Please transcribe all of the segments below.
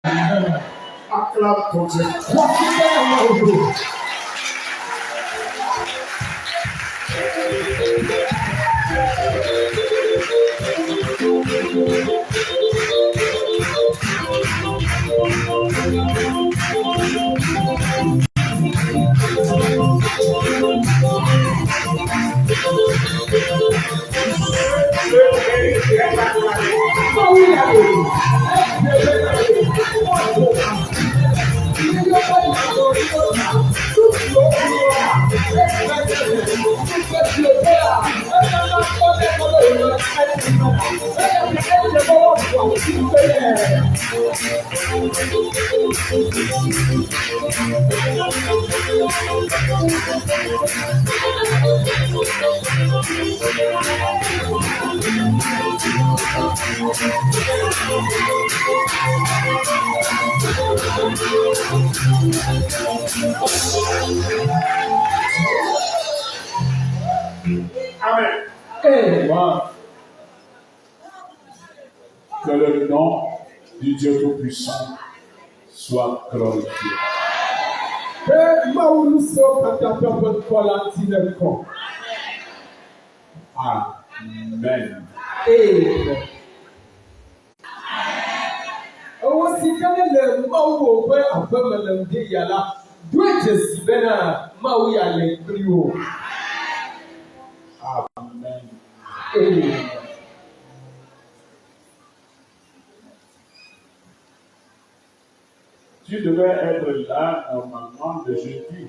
Acclame ton Dieu. Profitez-en. Amen. Amen. Que le nom du Dieu Tout-Puissant soit glorifié. Amen. Amen. Tu devais être là normalement le jeudi,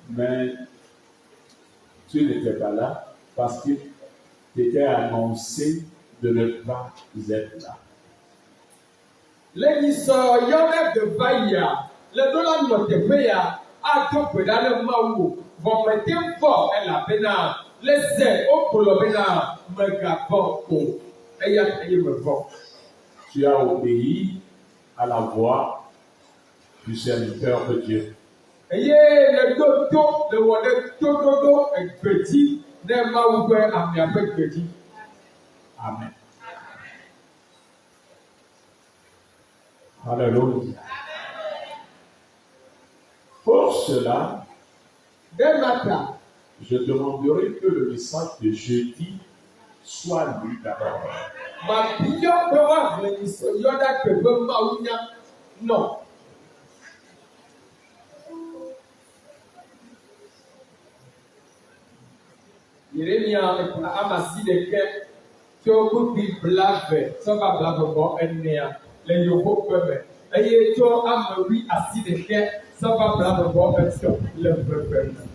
mais tu n'étais pas là parce que tu étais annoncé de ne pas être là. Tu as obéi à la voix du serviteur de Dieu. Amen. Alléluia. Pour cela, je demanderai que le message de jeudi soit lu d'abord. Non. Yeremia amasi deke tí ó kú bí blave sọ́ba blave bọ́ ẹnìyà lẹ́yìn òkú pẹ̀mẹ̀ ẹ̀yẹ tí ó amẹ̀wí asi deke sọ́ba blave bọ́ ẹ̀sọ́ lẹ́yìn pẹ̀mẹ̀.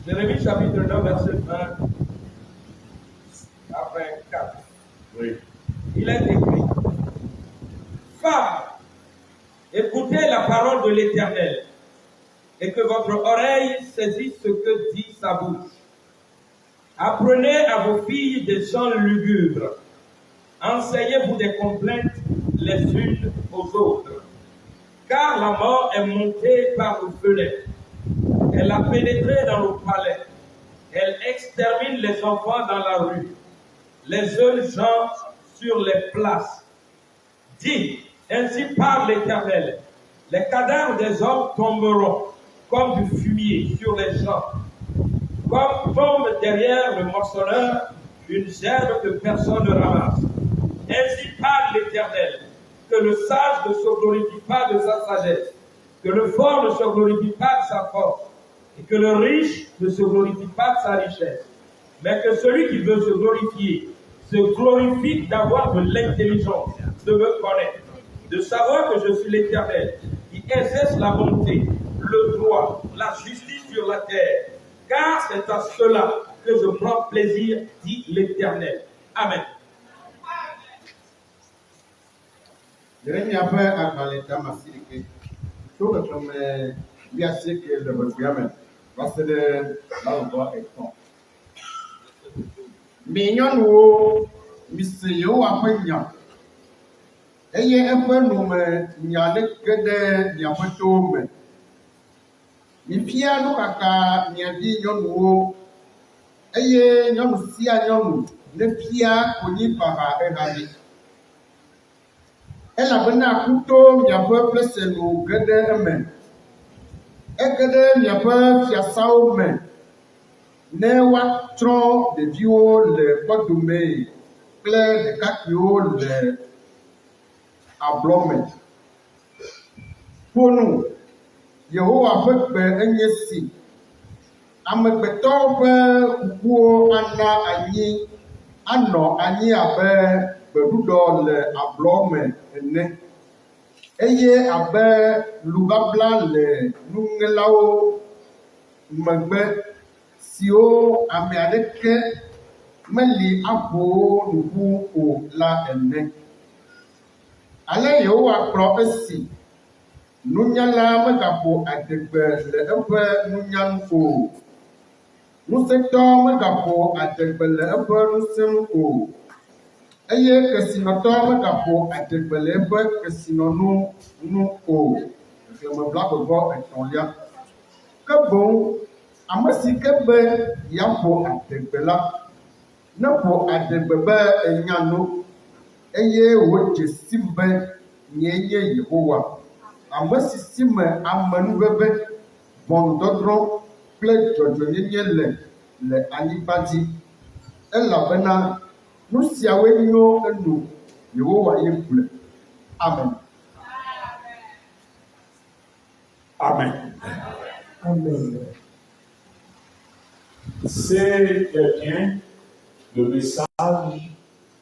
Jérémie chapitre 9 verset 20 à 24. Oui. Il est écrit: Femme, écoutez la parole de l'Éternel, et que votre oreille saisisse ce que dit sa bouche. Apprenez à vos filles des chants lugubres. Enseignez-vous des complaintes les unes aux autres. Car la mort est montée par nos fenêtres. Elle a pénétré dans nos palais. Elle extermine les enfants dans la rue, les jeunes gens sur les places. Dis, ainsi parle l'Éternel, les cadavres des hommes tomberont comme du fumier sur les champs, comme tombe derrière le moissonneur une gerbe que personne ne ramasse. Ainsi parle l'Éternel, que le sage ne se glorifie pas de sa sagesse, que le fort ne se glorifie pas de sa force, et que le riche ne se glorifie pas de sa richesse, mais que celui qui veut se glorifier se glorifie d'avoir de l'intelligence, de me connaître, de savoir que je suis l'Éternel, qui exerce la bonté, le droit, la justice sur la terre, car c'est à cela que je prends plaisir, dit l'Éternel. Amen. Mignonneau, Monsieur Apagnan. Ayez un peu nous, Nianek, que de Niapatome. Mifia no kaka miavi nyɔnuwo eye nyɔnu sia nyɔnu ne fia konyi para ehavi. Elabena kuto miaƒe ƒlesenu ge ɖe eme. Ege ɖe miaƒe fiasawo me ne woatsrɔ̃ ɖeviwo le kpɔdome kple ɖekakpuiwo le ablɔ me. Ƒonu, Yehowa ƒe gbe enye si. Amegbetɔwo ƒe kukuwo anɔ anyi abe gbeɖuɖɔ le ablɔ me ene. Eye abe lubabla le nuŋelawo megbe siwo ame aɖeke meli aƒo nuƒu o la ene. Ale Yehowa kplɔ esi. Nunyala megaƒo adegbe le eƒe nunya nu o. Ŋusẽtɔ megaƒo adegbe le eƒe ŋusẽ nu o. Eye kesinɔtɔ megaƒo adegbe le eƒe kesinɔnu nu o. Xexlẽme blagbevɔ etɔ̃lia. Ke boŋ ame si ke be yeaƒo adegbe la, neƒo adegbe be enya no, eye wòdze sim be nyee nye Yehowa. Ame si si me amenuveve, ʋɔnudɔdrɔ̃ kple dzɔdzɔenyenye le anyigba dzi. Elabena nu siawoe nyo enu Yehowa ye gblɔe. Amen. Amen. Amen. C'est bien le message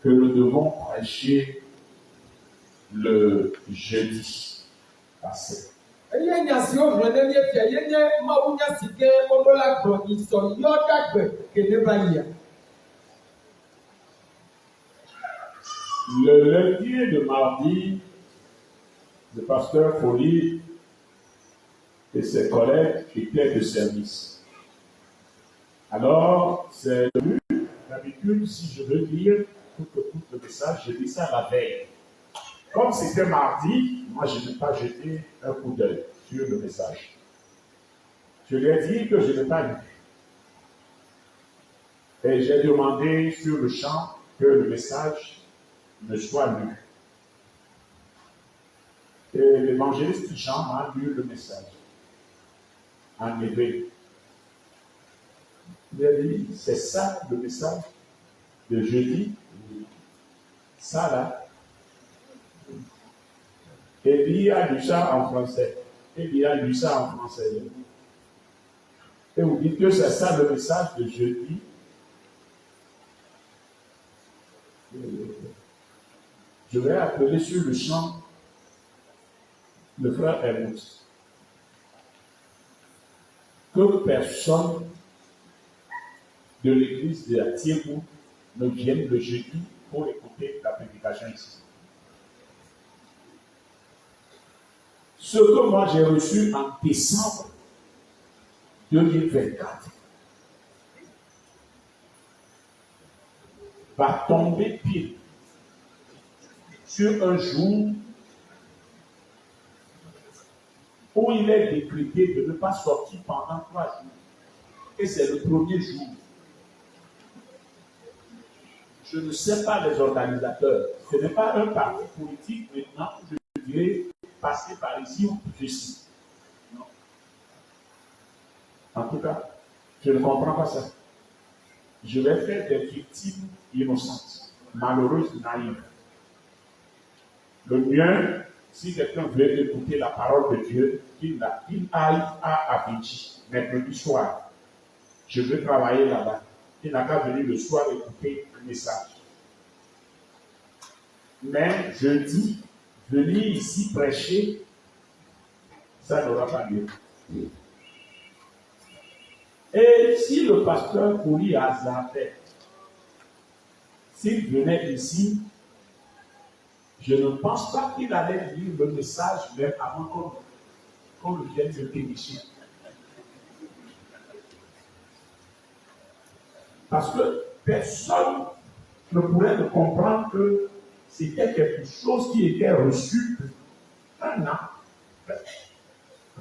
que nous devons prêcher le jeudi passé. Eye nya siwo hlẽ ɖe míefia yenye mawunya si ke woɖo la gblɔ nyisɔ yɔ ɖagbe kele va yia. Le lundi et le mardi, le pasteur Folie et ses collègues étaient de service. Alors, c'est d'habitude, si je veux dire tout le message, je dis ça la veille. Comme c'était mardi, moi je n'ai pas jeté un coup d'œil sur le message. Je lui ai dit que je n'ai pas lu. Et j'ai demandé sur le champ que le message ne soit lu. Et l'évangéliste Jean m'a lu le message en hébreu. Il a dit, c'est ça le message de jeudi. Ça là. Et puis il a lu ça en français. Et puis il a lu ça en français. Et vous dites que c'est ça le message de jeudi. Je vais appeler sur le champ le frère Helmut. Que personne de l'église de la Thiébou ne vienne le jeudi pour écouter la prédication ici. Ce que moi j'ai reçu en décembre 2024 va tomber pile sur un jour où il est décrété de ne pas sortir pendant 3 jours. Et c'est le premier jour. Je ne sais pas les organisateurs. Ce n'est pas un parti politique maintenant, je dirais, passer par ici ou ici. Non. En tout cas, je ne comprends pas ça. Je vais faire des victimes innocentes, malheureuses, naïves. Le mieux, si quelqu'un veut écouter la parole de Dieu, qu'il aille à Abidjan, mercredi soir. Je veux travailler là-bas. Il n'a qu'à venir le soir écouter le message. Mais jeudi, venir ici prêcher, ça n'aura pas lieu. Et si le pasteur Kouli hasardait, s'il venait ici, je ne pense pas qu'il allait lire le message même avant qu'on le vienne de pénicher. Parce que personne ne pourrait ne comprendre que c'était quelque chose qui était reçu un an,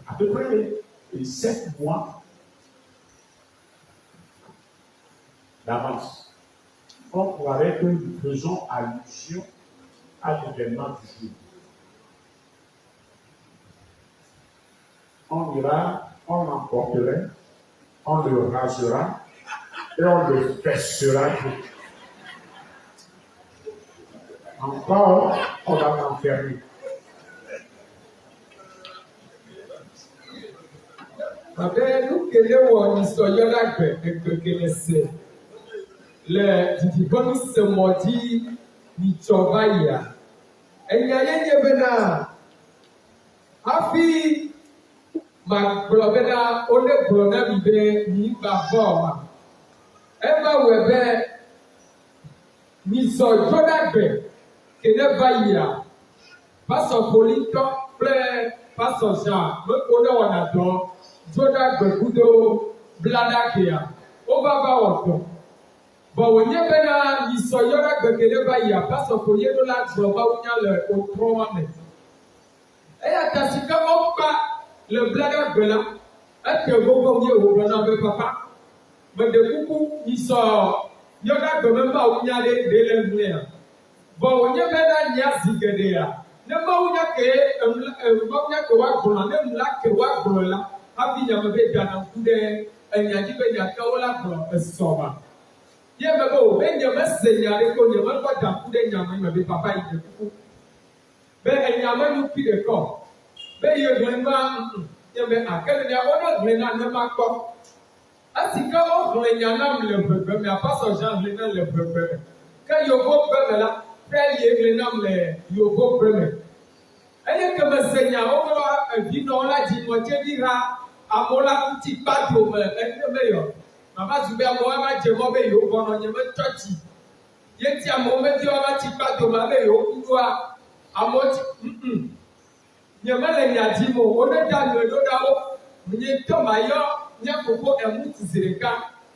à peu près et 7 mois d'avance. On croirait que nous faisons allusion à l'événement du jour. On ira, on l'emporterait, on le rasera et on le fessera. Encore, on va l'enfermer. Abe nukele wɔ nisɔyɔla gbe egbegele se le didibɔnu semɔdzi nitsɔ va yia. Enya ye nye bena hafi magblɔ bena wole gblɔ na mi be mi va vɔ ma. Eva wɔ be nisɔyɔla gbe kele va yia. Pasɔ Politɔ kple Pasɔ Jean meko ne wɔna dɔ. Zoda gbekudo blada kea ovava wɔtɔ bɔn wònye bena nisɔyɔla gbegele va yia pasɔ ko yeɖo la gblɔ va wonya le wotrɔ me eya ta si ke wokpa le blada gbe la ete gbogbo ye wògblɔna be papa meɖe kuku nisɔyɔla gbe me ma wonya ɖe le nua bɔn wònye bena nya zi geɖea ne mawu nya ke mawu nya ke woagblɔ ne nu la ke woagblɔ la. Hafi nyame be danaku ɖe enyadzi be nyakawo la gblɔ esɔma. Ye me be o be nyame se nya ɖe ko nyame kɔ daku ɖe nyame me be papa yi ɖe kuku. Be enyame nu pi ɖe kɔ. Be ye gblẽ ma nye be akele nia wone gblẽ na ne ma kpɔ. Esi ke wo gblẽ nya nam le gbegbe me Pastor Jean gblẽ na le gbegbe me. Ke yovo gbe me la pe ye gblẽ nam le yovo gbe me. Eye ke me se nya wo be evinɔ la dzi mɔdzevi ha. Amewo la ŋuti kpa do me ene me yɔ. Mama zu be amewo ava dze mɔ be yewo gbɔnɔ nye me tsɔtsi. Ye ti amewo me di ava tsi kpa do me be yewo ku doa. Amewo ti nye me le nya dzi mo. Wone da nue ɖo ɖa wo. Nye tɔ ma yɔ nye koko emu ti zi ɖeka.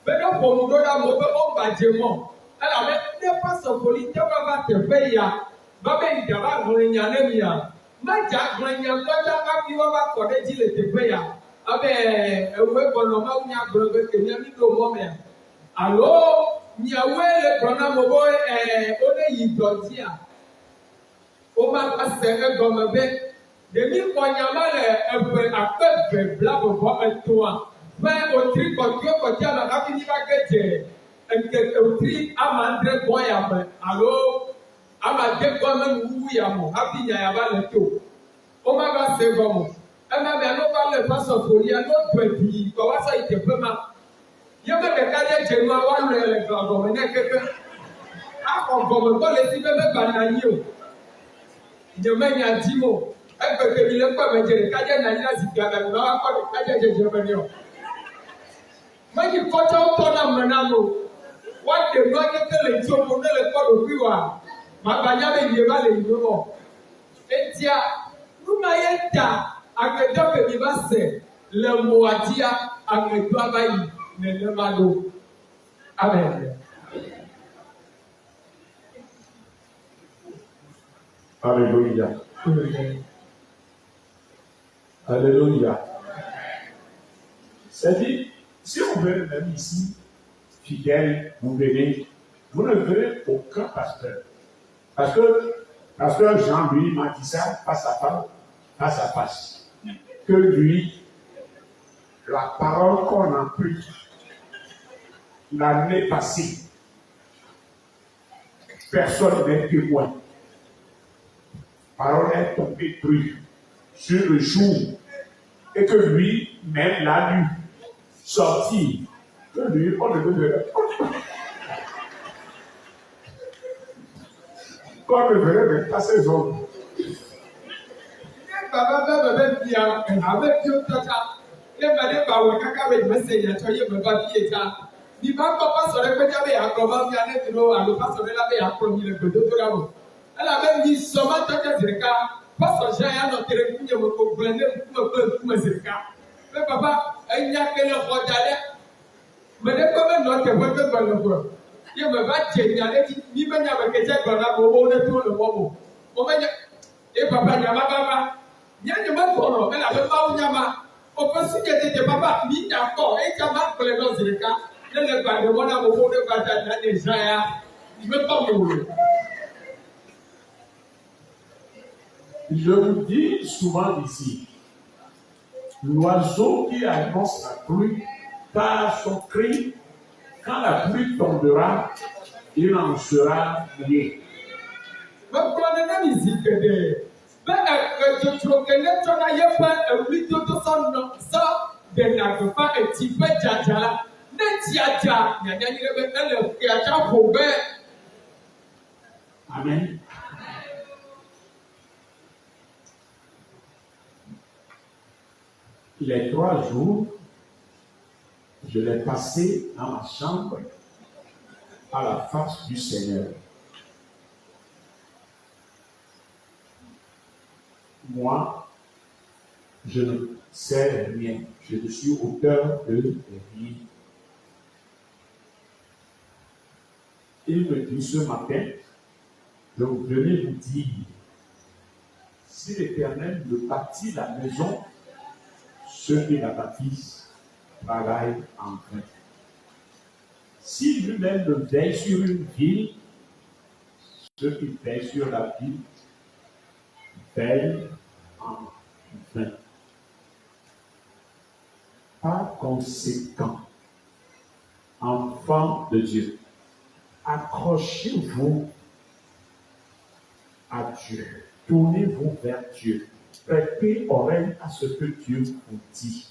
Be ne ƒo nu ɖo ɖa mo be wo ba dze mɔ. Elabe ne Pastor Politɔ va teƒe ya. Va be yi dava gblẽ nya ne mia. Madza gblẽ nya kɔdza hafi va kɔ ɖe dzi le teƒe ya. Abe ewe gbɔnɔ ma nya gblɔ be ke mia mi do mɔ mea alo miawoe le gblɔ na mo be wone yi dɔ dzia woma va se egɔme be ɖevi xɔ nyama le eʋe akpe eve bla bɔbɔ etɔ̃a ƒe wotri kɔtɔe me hafi mi va ge dze wotri ama andre gbɔ ya me alo ama de gbɔ me nuwu ya mo hafi nya ya va le to woma va se gɔme. Ema bia no va le Pastor Polia no dɔɛbi kɔ va sɔ yi teƒe ma. Yeme ɖeka ɖe dze nua wa lɔe le gɔme ne keke. Axɔ gɔme gbɔ le si be megbana nyi o. Nye me nya dim o. Egbe ke mi le kpɔ me dze ɖeka ɖe na nyi na zikpia me na wa kɔ ɖeka ɖe dzedze me ne o. Meyi kɔtɔ tɔ na me na mo. Wa de nua keke le tso mo ne le kpɔ ɖokui wa. Magba nya be yie va le yi mɔ. Etia numa ye ta. Agbedo ke mi va se le moadia agbedo ava yi nenema ɖo. Amen. Alléluia. Alléluia. C'est-à-dire, si on veut même ici, fidèle, vous verrez, vous ne verrez aucun pasteur. Parce que Pasteur Jean, lui, m'a dit ça face à face. Que lui, la parole qu'on a prise l'année passée, personne n'est témoin. La parole est tombée crue sur le jour et que lui, même l'a lu, sorti, que lui, on ne veut qu'on ne verrait pas ces hommes. Baba baba bia abe bio tata le made ba wo kaka we message ya to ye baba bia ta ni ba ko pastor e pe ja be akroba bia ne tro alo pastor la be akro ni le godo to la mo ala be ni so ma to ke zirika pastor ja ya no tere kunye mo ko blende ku me zirika be baba enya ke le ho dale me de ko be no te ho be ba le ko ye me ba je nya le ni be nya be ke je gba na mo wo ne to le mo o be nya e papa nya baba nya ne ma kono me la be ba nya ma On peut se dire que papa, mis d'accord, et tu as mal pour les gens, c'est le cas. Je ne vais pas demander à mon beau de bataille des gens, je ne veux pas mourir. Je vous dis souvent ici, l'oiseau qui annonce la pluie, par son cri, quand la pluie tombera, il en sera mouillé. Mais pour la musique, je trouve que les gens n'aient pas un vidéo de ça, de la pas un petit peu djadja. Ne djadja, il y a des gens qui Amen. Les 3 jours, je l'ai passé dans ma chambre à la face du Seigneur. Moi, je ne sais rien. Je ne suis auteur de rien. Il me dit ce matin, je venais vous dire, si l'Éternel me bâtit la maison, ceux qui la bâtissent travaillent en vain. Si lui-même le veille sur une ville, ceux qui veillent sur la ville veillent en vain. Par conséquent, enfants de Dieu, accrochez-vous à Dieu, tournez-vous vers Dieu, prêtez oreille à ce que Dieu vous dit.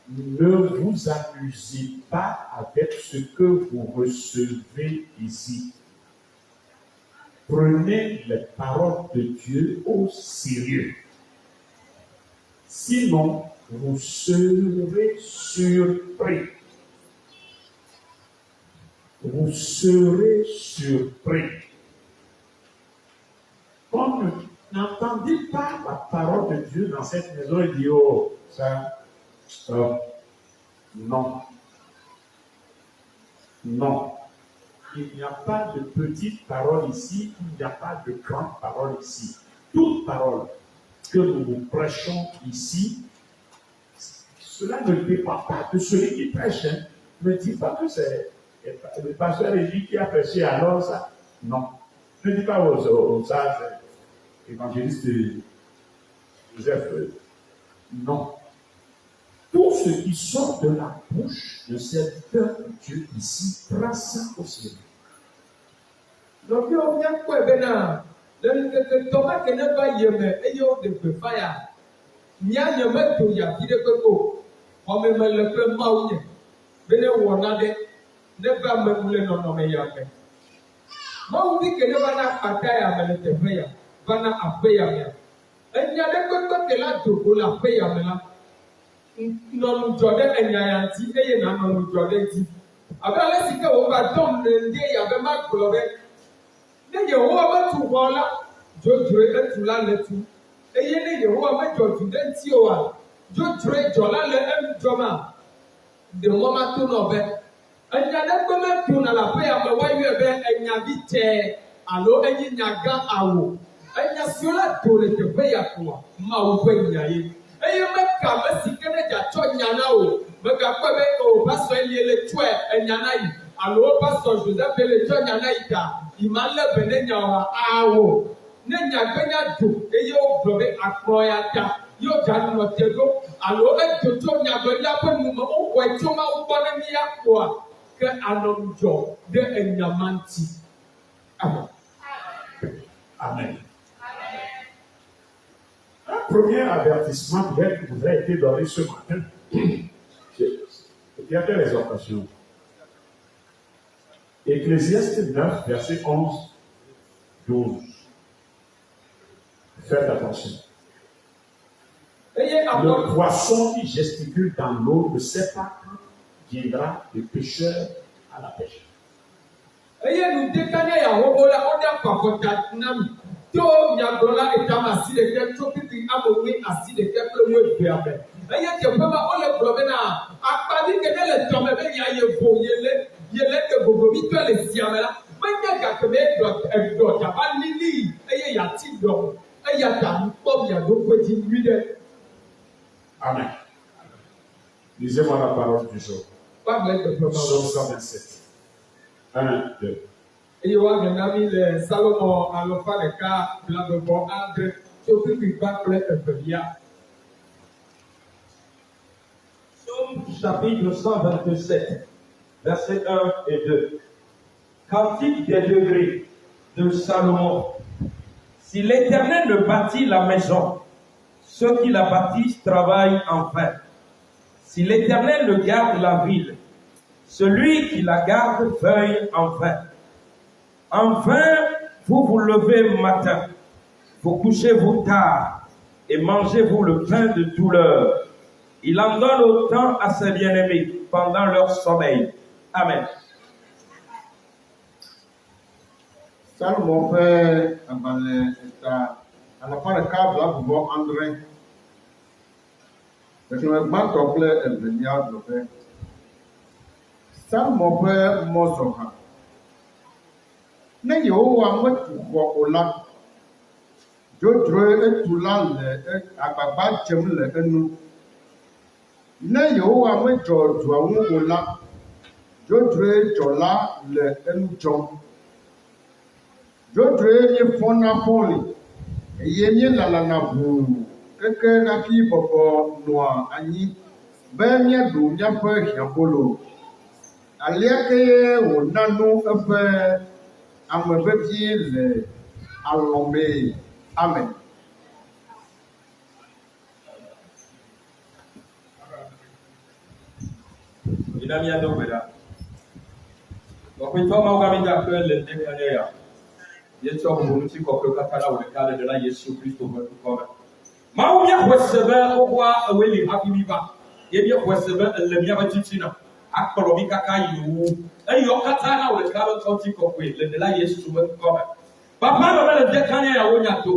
Ne vous amusez pas avec ce que vous recevez ici. Prenez les paroles de Dieu au sérieux. Sinon, vous serez surpris. Vous serez surpris. Comme n'entendez pas la parole de Dieu dans cette maison et dit, oh, ça, non. Non. Il n'y a pas de petite parole ici, il n'y a pas de grande parole ici. Toute parole que nous vous prêchons ici, cela ne dépend pas de celui qui prêche. Ne dis pas que c'est le pasteur Élie qui a prêché alors ça. Non. Ne dis pas aux sages évangélistes Joseph. Non. Tout ce qui sort de la bouche de serviteur de Dieu ici, trace ça au ciel. Donc, on vient quoi, Bena? Le Thomas qui n'est pas yémé, et yo de peu faya. Nya yémé to ya vide koko. On me le peu maouye. Bene wonade, ne pas me mouler non me yame. Maoudi que ne va na pataya me le teveya, va na apeya me. Et nya de koko que la to la peya me la. Non Jordan enyanti eye na non Jordan ti abala sika wo ba dom ne ndie ya be ma globe ne ye wo ba tu bola jojure etula letu eye ne ye wo ma joju den ti o wa jojure jola le em joma de mo ma tu no be enya na ko ma tu na la pe ya me wa yu be enya bi te alo enyi nyaga awo enya siola to le te be ya ko ma wo pe nya ye eye meka mesike ne dza tsɔ nyana o meka kpɛ be o pasɔ elie le tsɔe enyana yi alo pasɔ joseph le tsɔ nyana yi ta ima le be ne nya wa awo ne nyagbenya do eye wogblɔ be akplɔ ya ta yóò dza nɔ te do alo edzo tso nyagbenya ƒe nume wowɔe tso ma wo gbɔ ne mi ya kpɔa ke anɔdzɔ ɖe enyama ŋuti. Amen. Amen. Un premier avertissement qui vous a été donné ce matin, il y a fait l'exhortation. Ecclésiaste 9, verset 11, 12. Faites attention. Le poisson qui gesticule dans l'eau ne sait pas quand viendra le pêcheur à la pêche. To nyagblɔla etama asi ɖeke tso pipi amowe asi ɖeke kple nu eve ame eye teƒe ma wole gblɔ bena akpavi ke ne le tɔme be ya yevo yele de gbogbovitɔ le siame la menye gake be eɖɔ dzaba lili eye yati dɔ eya ta nukpɔ miaɖo ƒe dzi nyui ɖe. Amen. Lisez-moi la parole du jour. Psaume 127. 1, 2. Et wa genami le Salomon alofa leka bladobo andre tsofi pikpa kple evelia. Psaume chapitre 127, versets 1 et 2. Cantique des degrés de Salomon. Si l'Éternel ne bâtit la maison, ceux qui la bâtissent travaillent en vain. Si l'Éternel ne garde la ville, celui qui la garde veille en vain. En vain, vous vous levez matin, vous couchez-vous tard, et mangez-vous le pain de douleur. Il en donne autant à ses bien-aimés pendant leur sommeil. Amen. Salomon ƒe agbalẽ eta alafa ɖeka blagbɔ andre. Xexlẽme gbãtɔ kple evelia gblɔƒe. Salomon ƒe mɔzɔha. Ne Yehowa metu xɔ o la, dzodzroe etu la le agbagba dzem le enu. Ne Yehowa medzɔ dua ŋu o la, dzodzroe dzɔla le enu dzɔm. Dzodzroe míefɔna fɔli, eye míelalana ʋuu keke hafi bɔbɔ nɔa anyi be míaɖu míaƒe hiãbolo. Aliake ye wòna nu eƒe amevevi le alɔmee. Amen. Minami ado gbeda. Wɔkpetɔ mawu kami da ƒe le dekanye ya. Yetsɔ ʋuʋunuti kɔkɔe katã la wò ɖeka le ɖela Yesu Kristo ƒe ŋkɔme. Mawu míaxɔe se be woƒua ewoe li hafi mi va. Ye míaxɔe se be ele míaƒe titina. Akplɔ mi kaka yi wu. Eyɔ katã la wò ɖeka be ŋkɔti kɔkɔe le ɖela Yesu ƒe ŋkɔme. Papa me le dekanye ya wo nya to.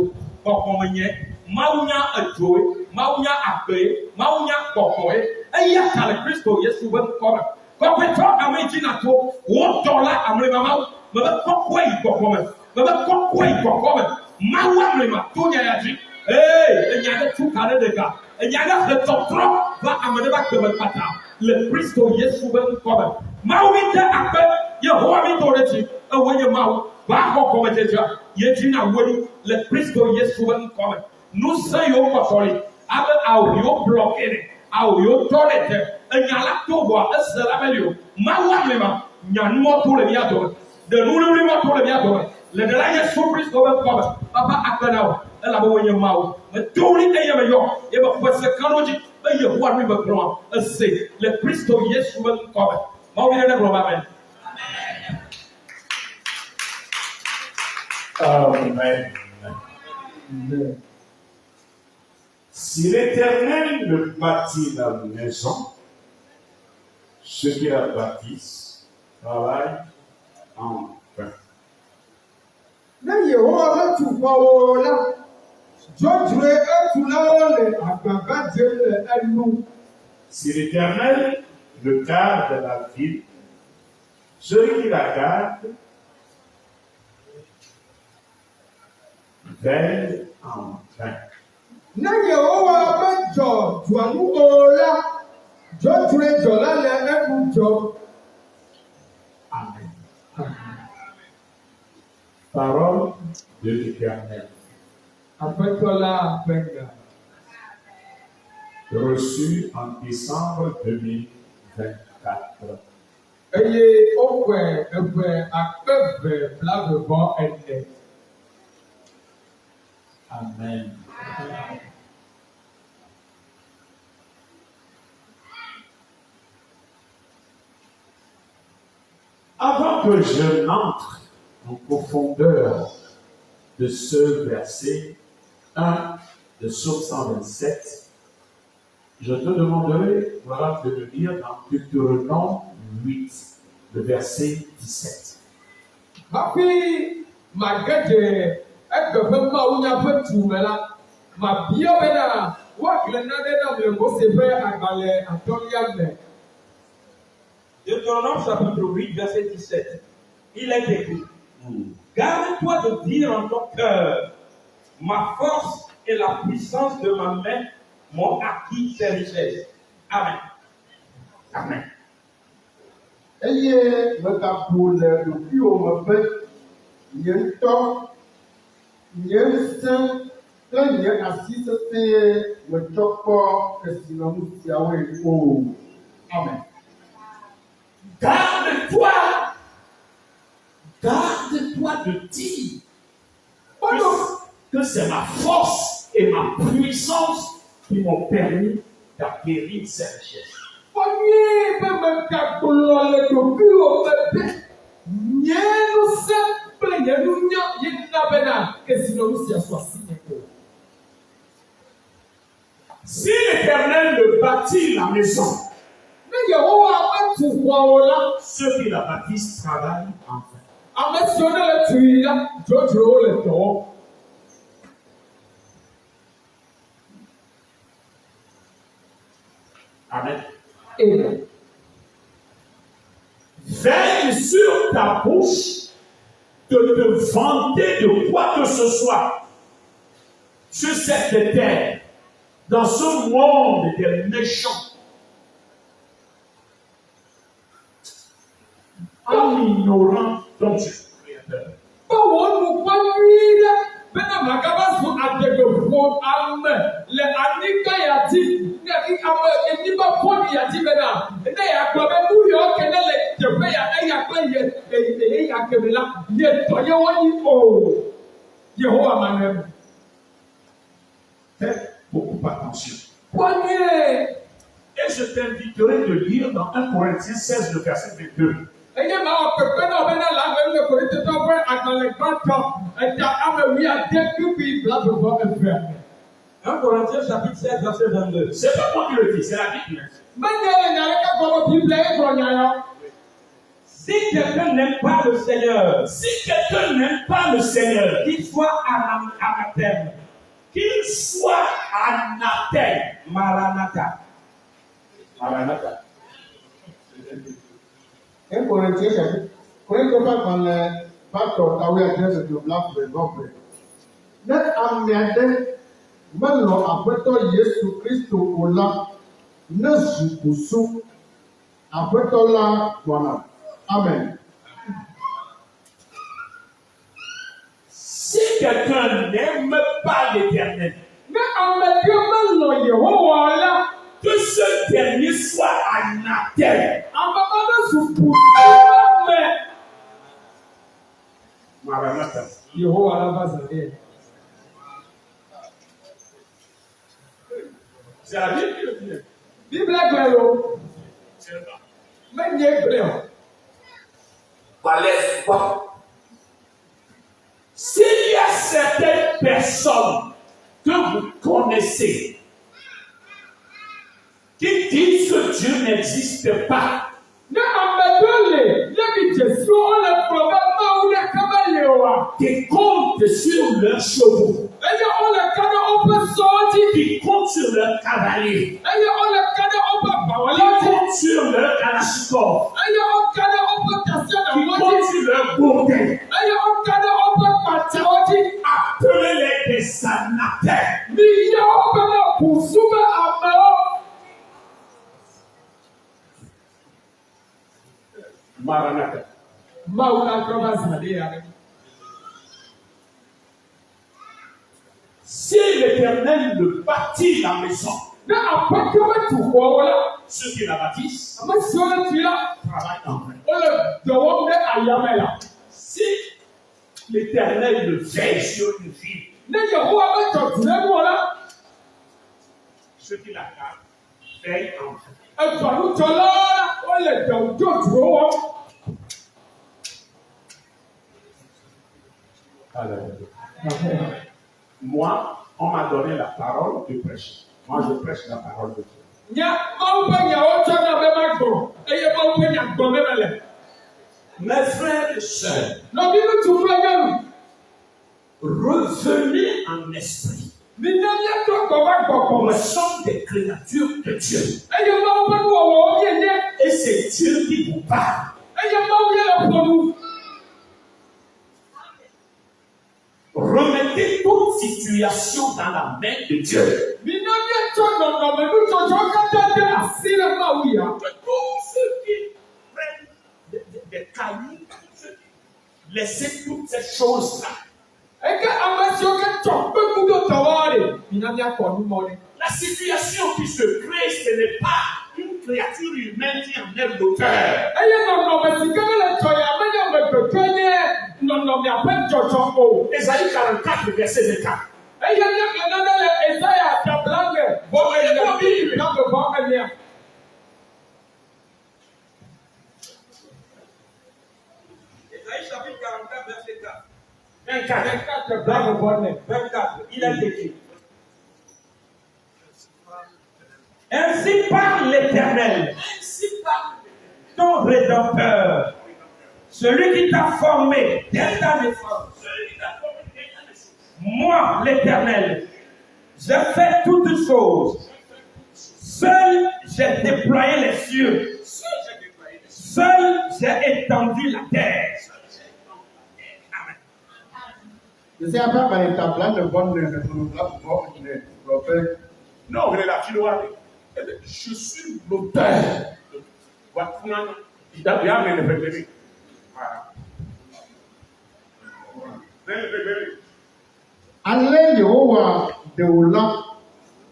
Xɔxɔme nye. Mawu nya edzoe. Mawu nya agbe. Mawu nya kɔkɔe. Eya ta le Kristo Yesu ƒe ŋkɔme. Kɔkɔetɔ ame dzina to. Wo dɔ la amlema mawu. Mebe kɔkɔe yi kɔkɔme. Mebe kɔkɔe yi kɔkɔme. Mawu amlema to nya ya dzi. Enya ɖe tu ka ɖe ɖeka. Enya ɖe he tɔtrɔ va ame ɖe va gbeme kpata le Kristo Yesu ƒe ŋkɔme. Mawu mi de akpe. Yehowa mi do ɖe dzi. Ewoe nye Mawu. Va xɔ gɔmedzedzea. Ye dzina woli le Kristo Yesu ƒe ŋkɔme. Nusẽ yiwo kpɔtɔli. Abe awu yiwo blɔke ɖe. Awu yiwo tɔ ɖe te. Enya la to vɔa ese la meli o. Mawu amlema nyanumɔ to le mía dome. Ɖenuwliwli mɔ to le mía dome. Le ɖela Yesu Kristo ƒe ŋkɔme. Papa akpe na wo. Elabe wo nye Mawu. Metowli eye meyɔ. Ye be xɔse ka ɖo dzi. Be Yehowa nu me gblɔa. Ese le Kristo Yesu ƒe ŋkɔme. Mawu mi ɖe gblɔ be amen. Amen. Si l'Éternel ne bâtit la maison, ceux qui la bâtissent travaillent en vain. Ne Yehowa metu xɔ o la, dzodzroe etulawo le agbagba dzem le enu. Si l'Éternel ne garde la ville, ceux qui la gardent veillent en vain. Ne Yehowa medzɔ dua ŋu o la, dzodzroe dzɔla le enu dzɔm. Amen. Parole de l'Éternel. Aƒetɔ la gbega. Reçu en décembre 2024. Eye wokɔe eƒe akpe eve blaeve-vɔ-ene. Amen. Avant que je n'entre en profondeur de ce verset 1 de Psaume 127, je te demanderai, voilà, de le lire dans Deutéronome 8, le verset 17. Hafi magede egbeƒe Mawu nya ƒe tume la, mabia bena woagblẽ nane nam le Mose ƒe agbalẽ atɔ̃lia me. Deutéronome chapitre 8, verset 17. Il est écrit. Garde-toi de dire en ton cœur, ma force et la puissance de ma main m'ont acquis ces richesses. Amen. Amen. Eye megaƒo le ɖokuiwo me be nye ŋutɔ, nye ŋusẽ kple nye asi sesẽ metsɔ kpɔ kesinɔnu siawoe o. Amen. Garde-toi de dire que c'est ma force et ma puissance qui m'ont permis d'acquérir ces richesses. Onye be megagblɔ le ɖokuiwo me be nye ŋusẽ kple nye nunya yina bena kesinɔnu sia su asinye o. Si l'Éternel ne bâtit la maison, Ne Yehowa metu xɔwo la, ceux qui la bâtissent travaillent en vain. ame siwo ne le tui la, dzodzrowo le dɔ wɔm. Amen. Amen. Veille sur ta bouche de te vanter de quoi que ce soit sur cette terre, dans ce monde des méchants, en ignorant ton Dieu créateur. Báwo nu gbọ́ nyuie ɖe bena magava zu adegbeƒo ame le anyigba ya dzi ne ame anyigba ƒoɖi ya dzi bena ne yeagblɔ be nu yiwo ke ne le teƒe ya eya kple ya keme la ye tɔ ye wonyi o. Yehowa ma ne me. Fais beaucoup attention. Kpɔ nyuie. Et je t'inviterai de lire dans 1 Corinthiens 16, le verset 22. Eye ma wɔ pepe na bena le ame le Korintetɔ ƒe agbalẽ gbãtɔ eta ame 12:22. 1 Corinthiens chapitre 7, verset 22. C'est pas moi qui le dis, c'est la Bible. Menye le nya ɖeka gɔme Biblia ye gblɔ nya ya. Si quelqu'un n'aime pas le Seigneur, Si quelqu'un n'aime pas le Seigneur, qu'il soit anathème, qu'il soit anathème. Maranatha. Maranatha. 1 Corinthiens chapitre, Corinthiens ƒe agbalẽ gbãtɔ tawoe adre le 29. Ne ame aɖe melɔ Aƒetɔ Yesu Kristo o la, nezu kposo. Aƒetɔ la gbɔna. Amen. Si quelqu'un n'aime pas l'Éternel, Ne ame ɖe melɔ Yehowa la, que ce dernier soit anathème. ame aɖe zu ƒuƒuame. Maranatha. Yehowa la va zã ɖe. C'est la Bible qui le dit. Biblia gblɔe o. Menye gblɔe o. S'il y a certaines personnes que vous connaissez qui disent que Dieu n'existe pas, Ne ame ɖe le levi dzesiwo wole kplɔ be Mawu ɖeke meli oa. qui comptent sur leurs chevaux, Eye wole ka ɖe woƒe sɔwo dzi. qui comptent sur leurs cavaliers, Eye wole ka ɖe woƒe qui aʋawɔlawo dzi. comptent sur leurs kalachnikovs, Eye woka ɖe woƒe qui tasiaɖamwo dzi. comptent sur leurs gourdins, Eye woka ɖe woƒe kpatsawo dzi. appelez-les des anathèmes. Miya wo bena ʋusu be amewo. Maranatha. Mawu la trɔ va zã ɖe ya ɖe. Si l'Éternel ne bâtit la maison, Ne Aƒetɔ metu xɔwo la, ceux qui la bâtissent ame siwo le tui la, travaillent en vain. wole dɔ wɔm ɖe ayame la. Si l'Éternel ne veille sur une ville, Ne Yehowa medzɔ du ɖe nuwo la, ceux qui la gardent veillent en vain. edɔnudzɔlawo la, wole dɔdzodzrowo wɔm. Moi, on m'a donné la parole de prêcher. Moi, je prêche la parole de Dieu. Nya Mawu ƒe nyawo tsɔ na be magblɔ eye Mawu ƒe nya gblɔ be mele. Mes frères et sœurs, Nɔvi ŋutsu kple nyɔnu, revenez en esprit. mina míatrɔ gbɔ va gbɔgbɔ Nous me. sommes des créatures de Dieu. Eye Mawu ƒe nuwɔwɔwo mienye. Et c'est Dieu qui vous parle. Eye Mawu ye le ƒonu. Remettez toute situation dans la main de Dieu. Mina Que tous ceux qui prennent des cailloux, laissez toutes ces choses-là. La situation qui se crée, ce n'est pas une créature humaine qui en est l'auteur. Ésaïe 44, verset 24. Ésaïe chapitre 44, verset 4. 24, il a écrit. Ainsi parle l'Éternel, ton Rédempteur, celui qui t'a formé dès ta naissance. Moi, l'Éternel, j'ai fait toutes choses. Seul j'ai déployé les cieux. Seul j'ai étendu la terre. Non, mais là, tu dois aller. Je suis l'auteur. Ale Yehowa de wò la,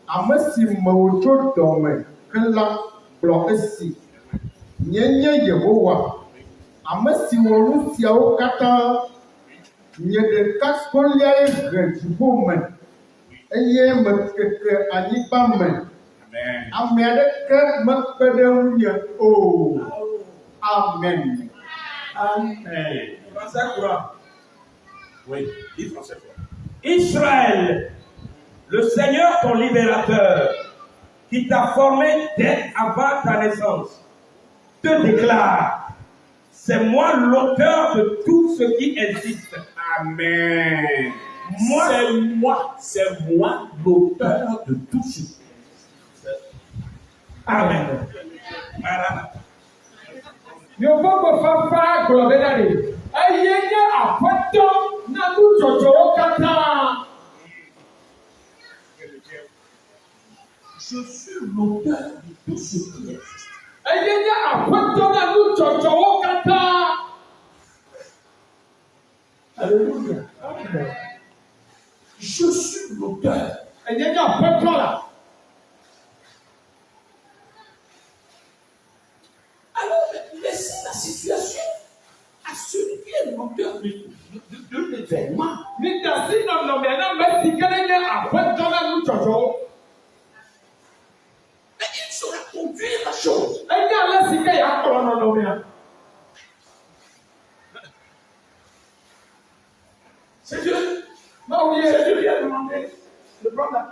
ame si me wòtso dɔme ke la gblɔ esi. Nye Yehowa, ame si wɔ nu siawo katã. Nye ɖeka koliae he dziƒo me, eye mekeke anyigba me. Ame aɖeke mekpe ɖe ŋunye o. Amen. Amen. Oui, dis français. Israël, le Seigneur ton libérateur, qui t'a formé dès avant ta naissance, te déclare: c'est moi l'auteur de tout ce qui existe. Amen. C'est moi l'auteur de tout ce qui existe. Amen. Je suis l'auteur de tout ce qui existe. Alléluia. Je suis l'auteur. Alors, laissez la situation à celui qui est l'auteur de l'événement. Mais il saura conduire la chose. C'est Dieu. C'est Dieu qui a demandé de prendre la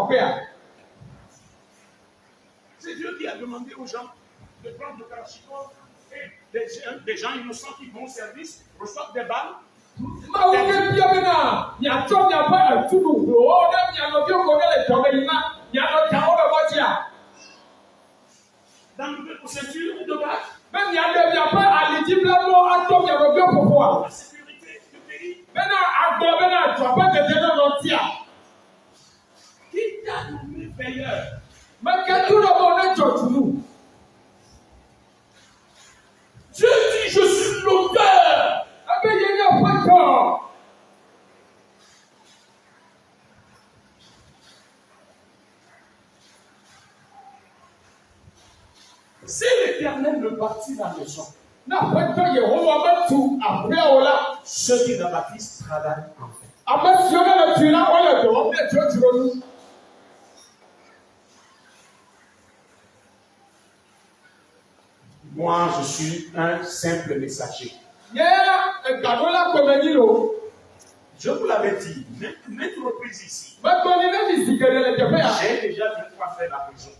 pierre. C'est Dieu qui a demandé aux gens de prendre le parachute. Et des gens innocents qui vont au service reçoivent des balles. Dans le procédure de base. La sécurité du pays. Qui t'a nommé veilleur? Dieu dit: je suis l'auteur. Si l'Éternel ne bâtit la maison, ceux qui la bâtissent travaillent en fait. Moi, je suis un simple messager. Je vous l'avais dit, maintes reprises ici. J'ai déjà 2 fois fait la prison.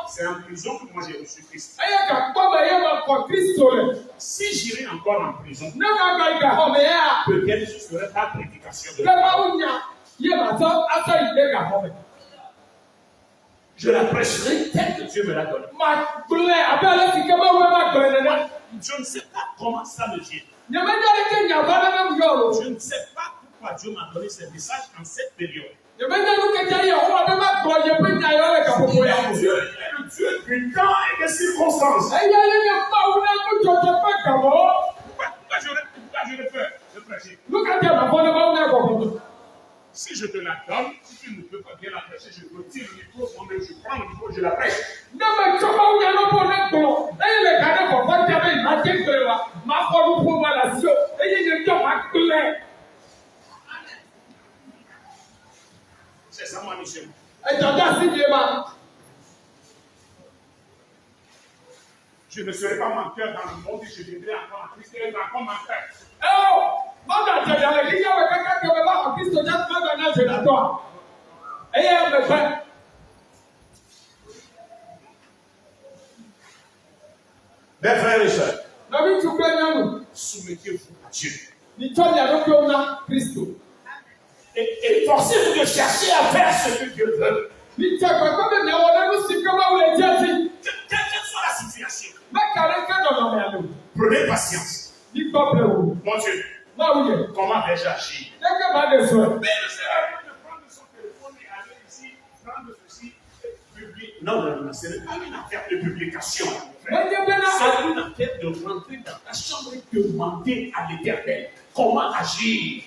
C'est en prison que moi j'ai reçu Christ. Si j'irais encore en prison, peut-être je ne ferais pas prédication de la parole. Je la prêcherai tel que Dieu me l'a donné. Je ne sais pas comment ça me vient. Je ne sais pas pourquoi Dieu m'a donné ce message en cette période. Mais Dieu est le Dieu du temps et des circonstances. Pourquoi j'aurais peur de prêcher? Si je te la donne, si tu ne peux pas bien la prêcher, je retire le micro, je prends le micro, je la prêche. C'est ça ma mission. Je ne serai pas menteur dans le monde et je viendrai encore en Christ et encore menteur. Mes frères et sœurs, soumettez-vous à Dieu. Et forcez-vous de chercher à faire ce que Dieu veut. Quelle soit la situation, prenez patience. Mon Dieu, comment vais-je agir? Mais le Seigneur de prendre son téléphone et aller ici, prendre ceci, publier. Non, ce n'est pas une affaire de publication. C'est une affaire de rentrer dans la chambre et demander à l'Éternel comment agir.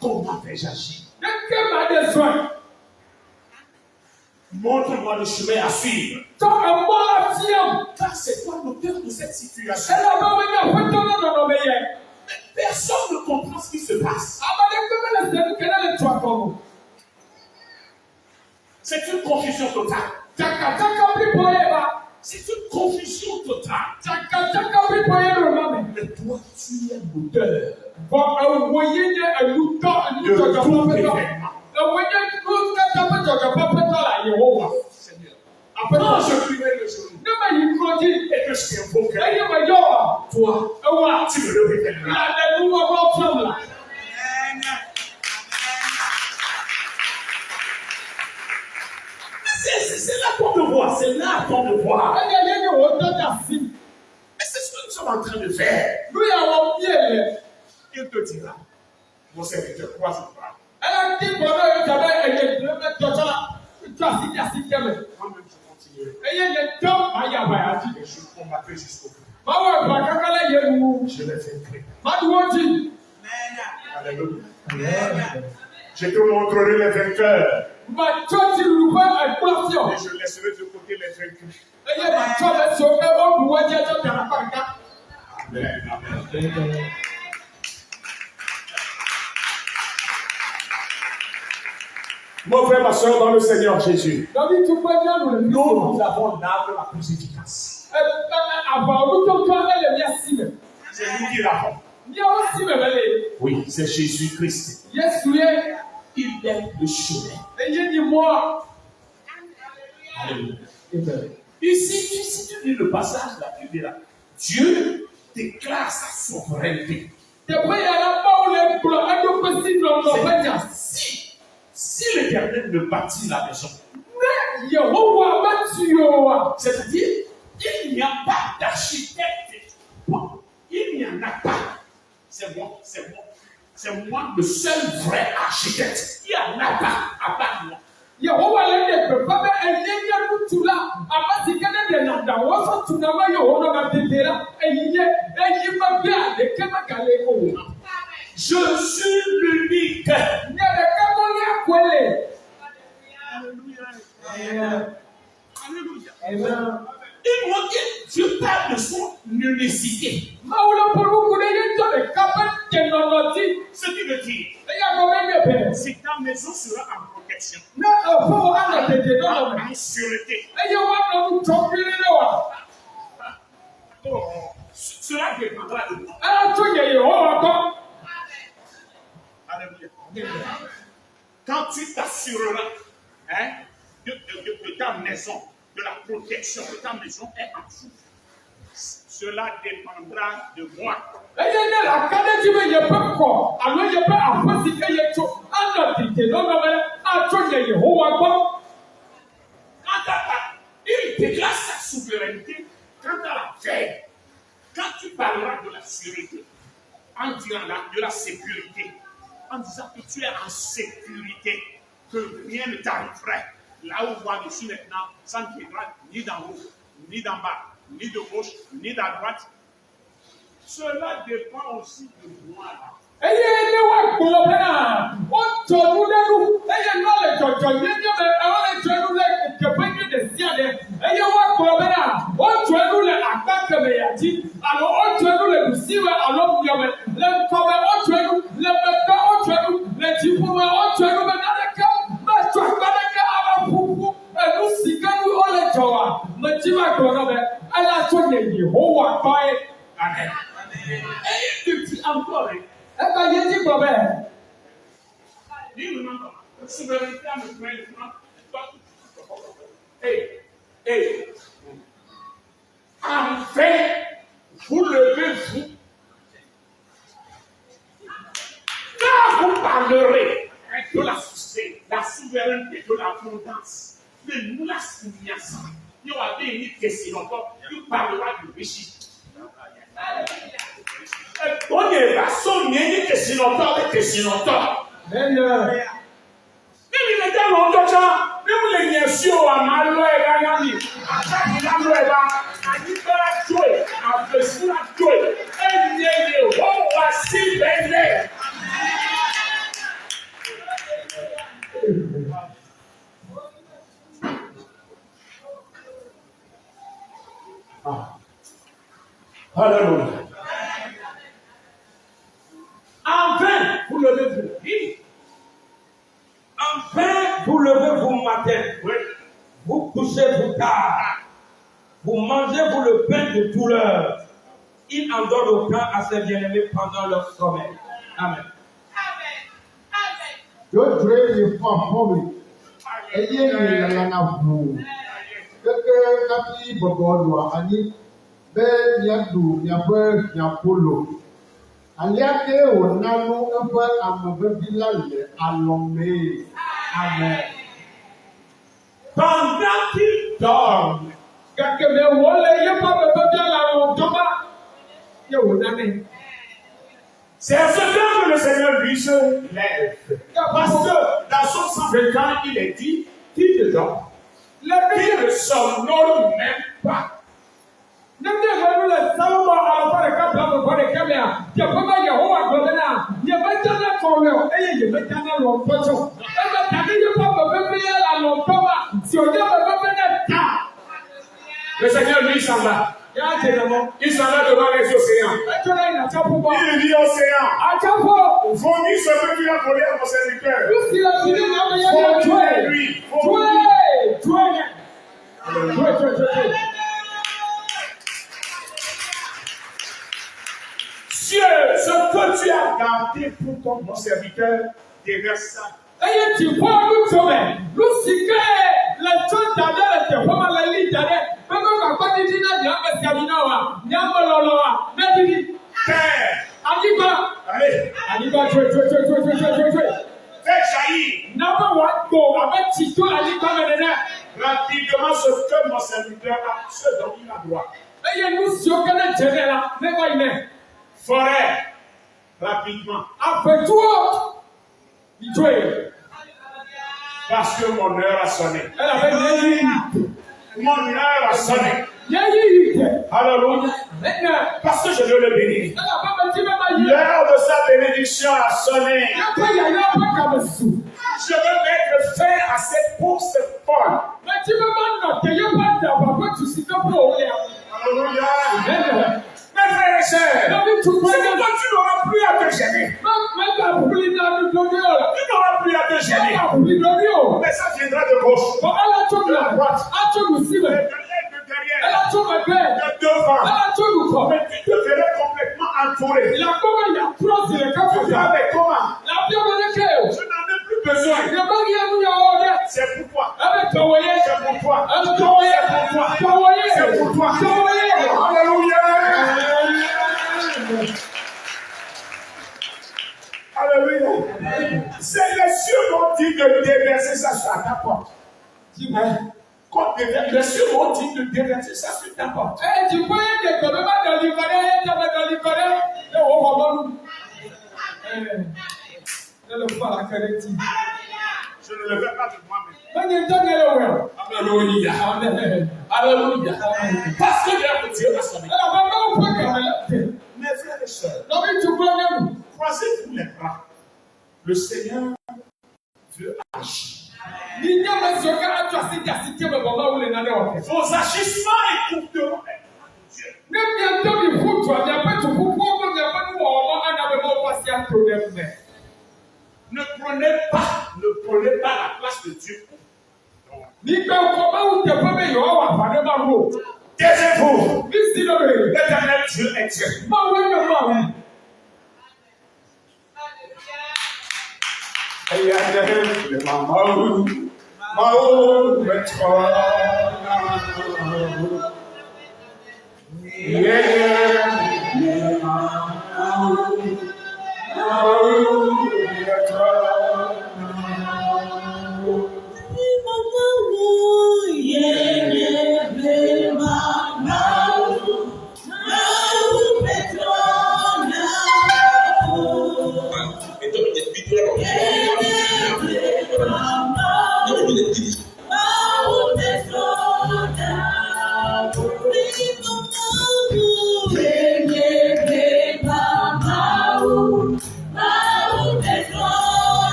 Comment vais-je agir? Montre-moi le chemin à suivre. Car c'est toi l'auteur de cette situation. Personne ne comprend ce qui se passe. C'est une confusion totale. C'est une confusion totale. Mais toi, tu es l'auteur de tout événement. Seigneur, quand je plierai le genou et que je t'invoquerai, toi, tu me le révéleras. C'est là ton devoir, c'est là ton devoir. Et c'est ce que nous sommes en train de faire. Il te dira, mon serviteur, croise le bras. Moi-même, je continuerai. Et je combattrai jusqu'au bout. Je les vaincrai. Alléluia. Je te montrerai les vainqueurs. Et je laisserai de côté les vaincus. Amen. Amen. Mon frère, ma soeur, dans le Seigneur Jésus, nous avons l'arme la plus efficace. C'est nous qui l'avons. Oui, c'est Jésus-Christ. Il est le chemin. Alléluia. Ici, si tu lis le passage là, tu verras. Dieu déclare sa souveraineté. Si l'Éternel ne bâtit la maison, c'est-à-dire, il n'y a pas d'architecte. Il n'y en a pas. C'est moi le seul vrai architecte. Il n'y en a pas à part moi. Je suis l'unique. Alléluia. Dieu parle de son unicité. Ce qui veut dire, si ta maison sera en protection, en sûreté, cela dépendra de moi. Alléluia. Quand tu t'assureras de ta maison, de la protection de ta maison est en dessous, cela dépendra de moi. Eye ne la kane ti be ye pe ko alo ye pe afosi ke ye tso ana tite no no me atso ye Yehowa gbo. Il déclare sa souveraineté quant à la veille. Quand tu parleras de la sûreté, en disant de la sécurité, en disant que tu es en sécurité, que rien ne t'arriverait, là où moi je suis maintenant, ça ne viendra ni d'en haut, ni d'en bas, ni de gauche, ni de droite. Cela dépend aussi de moi. Eye ne wa gbo be na o to mu denu eye no le jojo ye me e o le jojo le ke pe ni de sia de eye wa gbo be na o jojo le agbake me ya ti alo o jojo le kusiwe alo yo me le ko be o jojo le be ka o jojo le ti fu me o jojo be na de ka ma to ba de ka aba pupu e nu sika nu o le jowa me ti wa gbo no be ala to ye Yehowa pai. Amen. Et depuis encore, souveraineté à me enfin, vous levez-vous. Quand vous parlerez de la souveraineté, de l'abondance, de nous la signature, il y aura des questions encore, il parlera de richesse. On est là, son nez que si longtemps, que si longtemps. Même il était longtemps, même les nièces à Malo et Rayani, à Malo et Rayani, à Fessula Joy, et Nié, oh, voici Béné. Alléluia. Enfin, vous levez-vous. Enfin, vous levez-vous matin. Oui. Vous couchez-vous tard. Vous mangez-vous le pain de douleur. Il en donne aucun à ses bien-aimés pendant leur sommeil. Amen. Be miadu miaƒe miapolo aliake wònanu eƒe amevevi la le alɔme. Amen. Pendant qu'il dort, Gake me wo le yeƒe amevevi la lɔ dɔba ye wònane. c'est à ce temps que le Seigneur lui se lève. Parce que dans son 120 ans, il est dit qu'il ne dort. Il ne somnole même pas. Ne le Salomon alpha de Capla pour le Camia, qui a pas Yehowa Govena, il y a pas de corner, et il y a pas de pocho. Et le Tadi Papa Bebria à l'Ontoma, si on a pas. Le Seigneur lui s'en va. Il s'en va devant les océans. Il dit océan, vomis ce que tu as volé à mon serviteur. Dieu, ce que tu as gardé pour mon serviteur, déverse ça. Eye ti fɔ lutome lusike le tso da ɖe le teƒe ma le li da ɖe bebe gbagba didi na nyame siamina wa nyame lɔlɔ wa ne didi. Terre, Anyigba allez, anyigba tsoe. fais jaillir N'abe wa do abe tsi to anyigba me nene. rapidement ce que mon serviteur a, ce dont il a droit. Eye nu siwo ke ne dze ne la ne va yi ne. Forêt, rapidement, Aƒetuwo yi tsoe. parce que mon heure a sonné. Elabe nye yi Mon heure a sonné. te. Alléluia. Parce que je veux le bénir. Elabe me ti be ma yi. L'heure de sa bénédiction a sonné. Yeƒe yaya ƒe game su. Je veux mettre fin à cette course folle. Me ti be ma nɔ te yeƒe daba ƒe tusi ke ƒe wolia. Alléluia. Amen. Mes frères et sœurs, c'est que tu n'auras plus à te gêner. Tu n'auras plus à te gêner. Mais ça viendra de gauche, de droite, de derrière, de devant. Mais tu te verrais complètement entouré. Tu vas avec comment? Je n'en ai plus besoin. C'est pour toi. C'est pour toi. C'est pour toi. C'est pour toi. Alléluia. dit de déverser ça sur ta porte. Les cieux m'ont dit de déverser ça sur ta porte. Tu peux être comme dans le Je ne le fais pas de moi-même. Alléluia. Alléluia. Parce que Dieu a sonné. Mes frères et sœurs, croisez-vous les bras. Le Seigneur veut agir. Vos agissements écouteront Dieu. Ne prenez pas la place de Dieu. Taisez-vous. L'éternel Dieu est Dieu.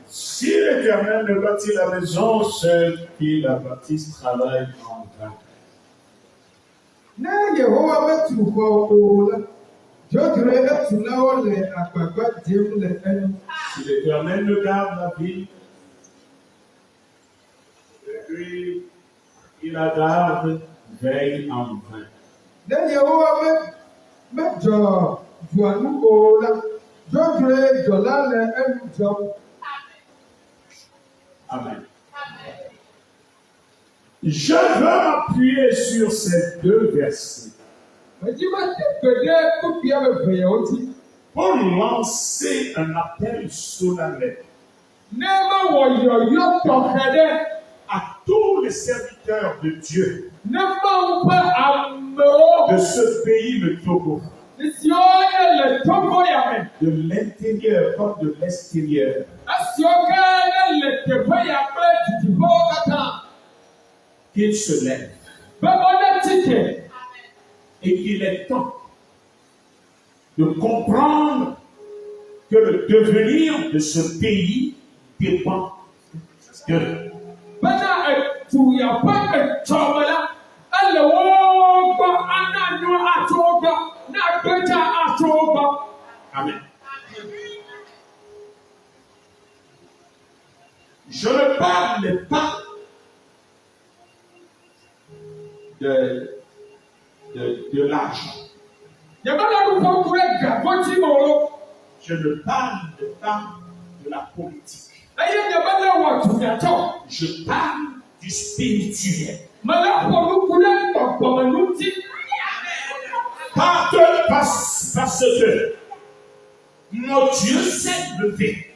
Si l'Éternel ne bâtit la maison, ceux qui la bâtissent travaillent en vain. Si l'Éternel ne garde la ville, et puis il la garde, veille en vain. Amen. Je veux m'appuyer sur ces deux versets. pour lancer un appel solennel à tous les serviteurs de Dieu de ce pays, le Togo, de l'intérieur comme de l'extérieur, qu'il se lève et qu'il est temps de comprendre que le devenir de ce pays dépend de Amen. Je ne parle pas de l'argent. Je ne parle pas de la politique. Je parle du spirituel. Parce que mon Dieu s'est levé.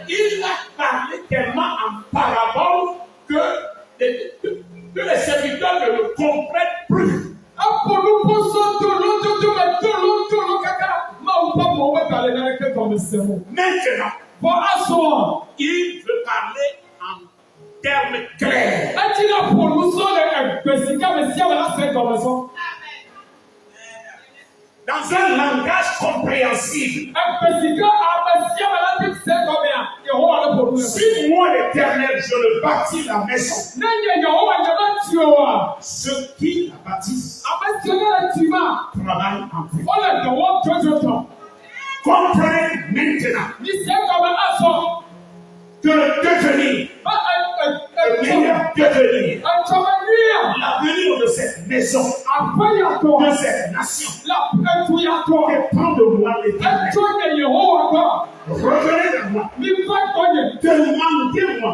Il a parlé tellement en parabole que les serviteurs ne le comprennent plus. Maintenant, il veut parler en termes clairs. Dans un langage compréhensible. Si moi l'Éternel, je le bâtis la maison, ceux qui la bâtissent travaillent en vain. Comprenez maintenant que le devenir, le meilleur devenir, l'avenir de cette maison, de cette nation, dépend de moi l'Éternel. Revenez vers moi. Demandez-moi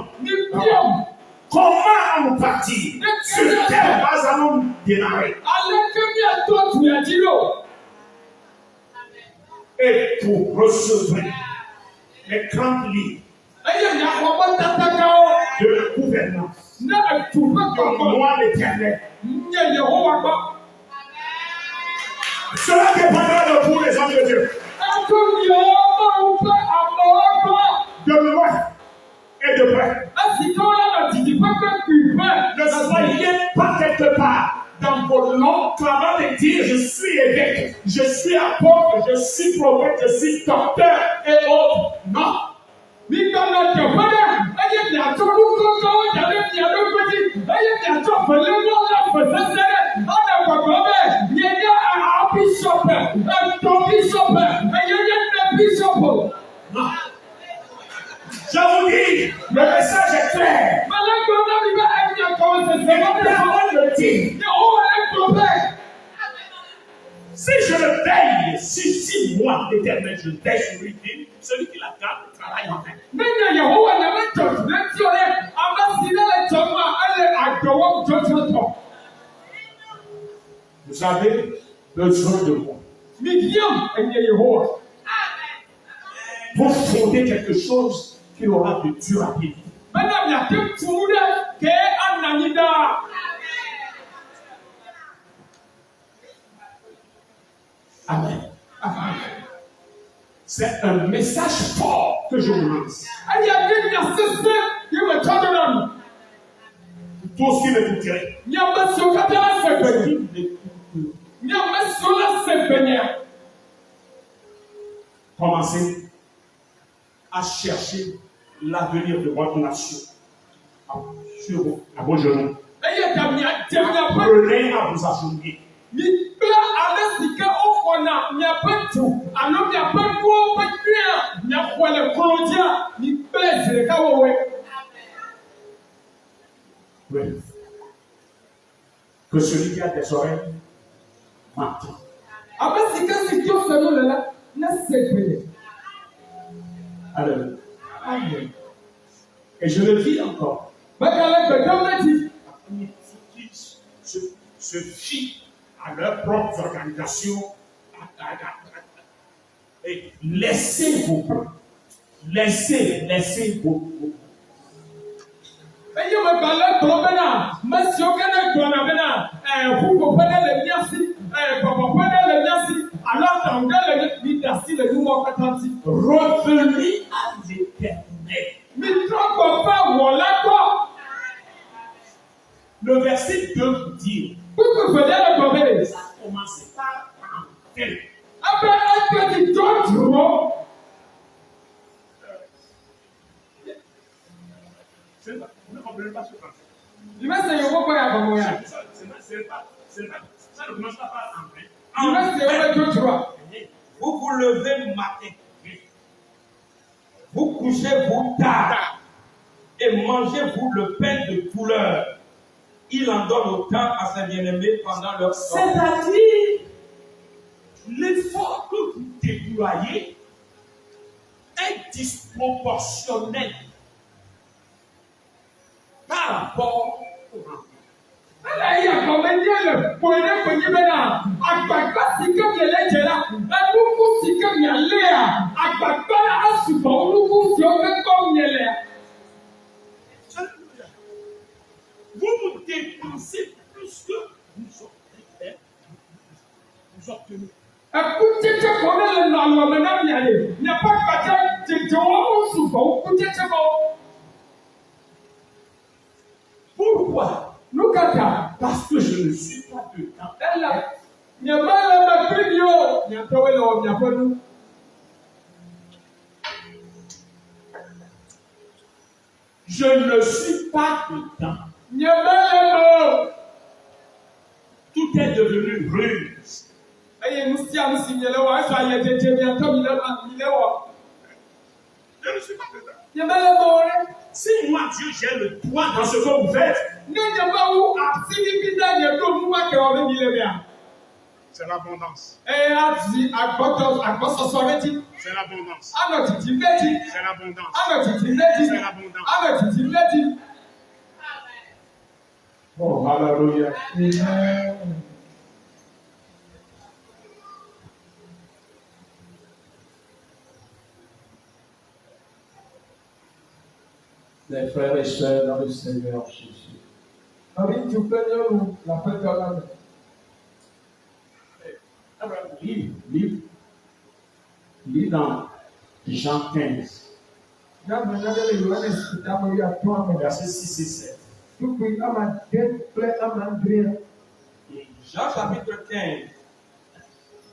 comment allons-nous partir, sur quelle base allons-nous démarrer. Et pour recevoir les grandes lignes de la gouvernance de moi l'Éternel. Cela dépendra de vous, les hommes de Dieu. De loin et de près. Ne soyez pas quelque part dans vos longs travaux de dire je suis évêque, je suis apôtre, je suis prophète, je suis docteur et autres. Non. Non. Je vous dis, le message est clair. Et votre parole le dit. Si je le veille, si moi, l'Éternel, je veille sur lui, celui qui la garde travaille en vain. Vous avez besoin de moi. Pour fonder quelque chose qui aura de durabilité. Amen. C'est un message fort que je vous lance. Tout ce qui m'écouterait. Commencez à chercher l'avenir de votre nation à vos genoux. Apprenez à vous agenouiller. Oui. Que celui qui a des oreilles m'entende. Alléluia. Amen. Et je le dis encore. se fient à leurs propres organisations. Et laissez vos Eye me balẹ̀ tọ́ bẹ́ẹ̀ náà, mẹ́sì ó kẹ́lẹ́ gbọ̀nà bẹ́ẹ̀ náà, fúnfọ̀ pẹ́lẹ́ lè ní àsì, pọ̀pọ̀ pẹ́lẹ́ lè ní àsì, alátàǹgẹ́ lè ní ìdásí lè ní wọ́n kẹta ti. revenez à l'Éternel. Mi trọ́pọ̀ fẹ́ wọ̀ lẹ́kọ̀ọ́. Le verset 2 vous dit, Pípé fẹ̀lẹ́ lè gbọ̀ bẹ́ẹ̀. ça commence par un tel. Abẹ́ ẹgbẹ́ ti jọ́ dùrọ̀. Vous ne comprenez pas ce français. Ìmẹ̀sẹ̀ yóò kọ́kọ́ yà bọ̀ wọ̀ yà. Ça ne commence pas par un tel. Ìmẹ̀sẹ̀ yóò bẹ̀ jọ́ dùrọ̀. Vous vous levez matin. Vous couchez-vous tard. Et mangez-vous le pain de douleur. Il en donne autant à ses bien-aimés pendant leur temps. C'est-à-dire, l'effort que vous déployez est disproportionnel par rapport au rang. Ala yi akɔmɛdze le kpoe ɖe kponyi be na agbagba si ke miele dze la enuku si ke mialea agbagba la asubɔ nuku siwo ke kpɔm mielea. Alléluia. Vous dépensez plus que vous obtenez. Ekutsetse kɔ ɖe le nɔ alɔme na mia le miaƒe agbadza dzedzewo subɔ kutsetse kɔwo. Pourquoi? Nukata. Parce que je ne suis pas dedans. Ela miamele mekpli mi o miatɔwo le wɔ miaƒe nu. Je ne suis pas dedans. Miamele me o. Tout est devenu ruse. Eye nu sia nu si miele wɔ esɔ ayɛ dzedze miatɔ mi le wɔ. Je ne suis pas dedans. Miamele me o ɖe. Si moi, Dieu, j'ai le droit dans ce que vous faites, c'est l'abondance. C'est l'abondance. C'est l'abondance. C'est l'abondance. Oh, hallelujah. Les frères et sœurs dans le Seigneur Jésus. Lis dans Jean 15, versets 6 et 7. Jean chapitre 15,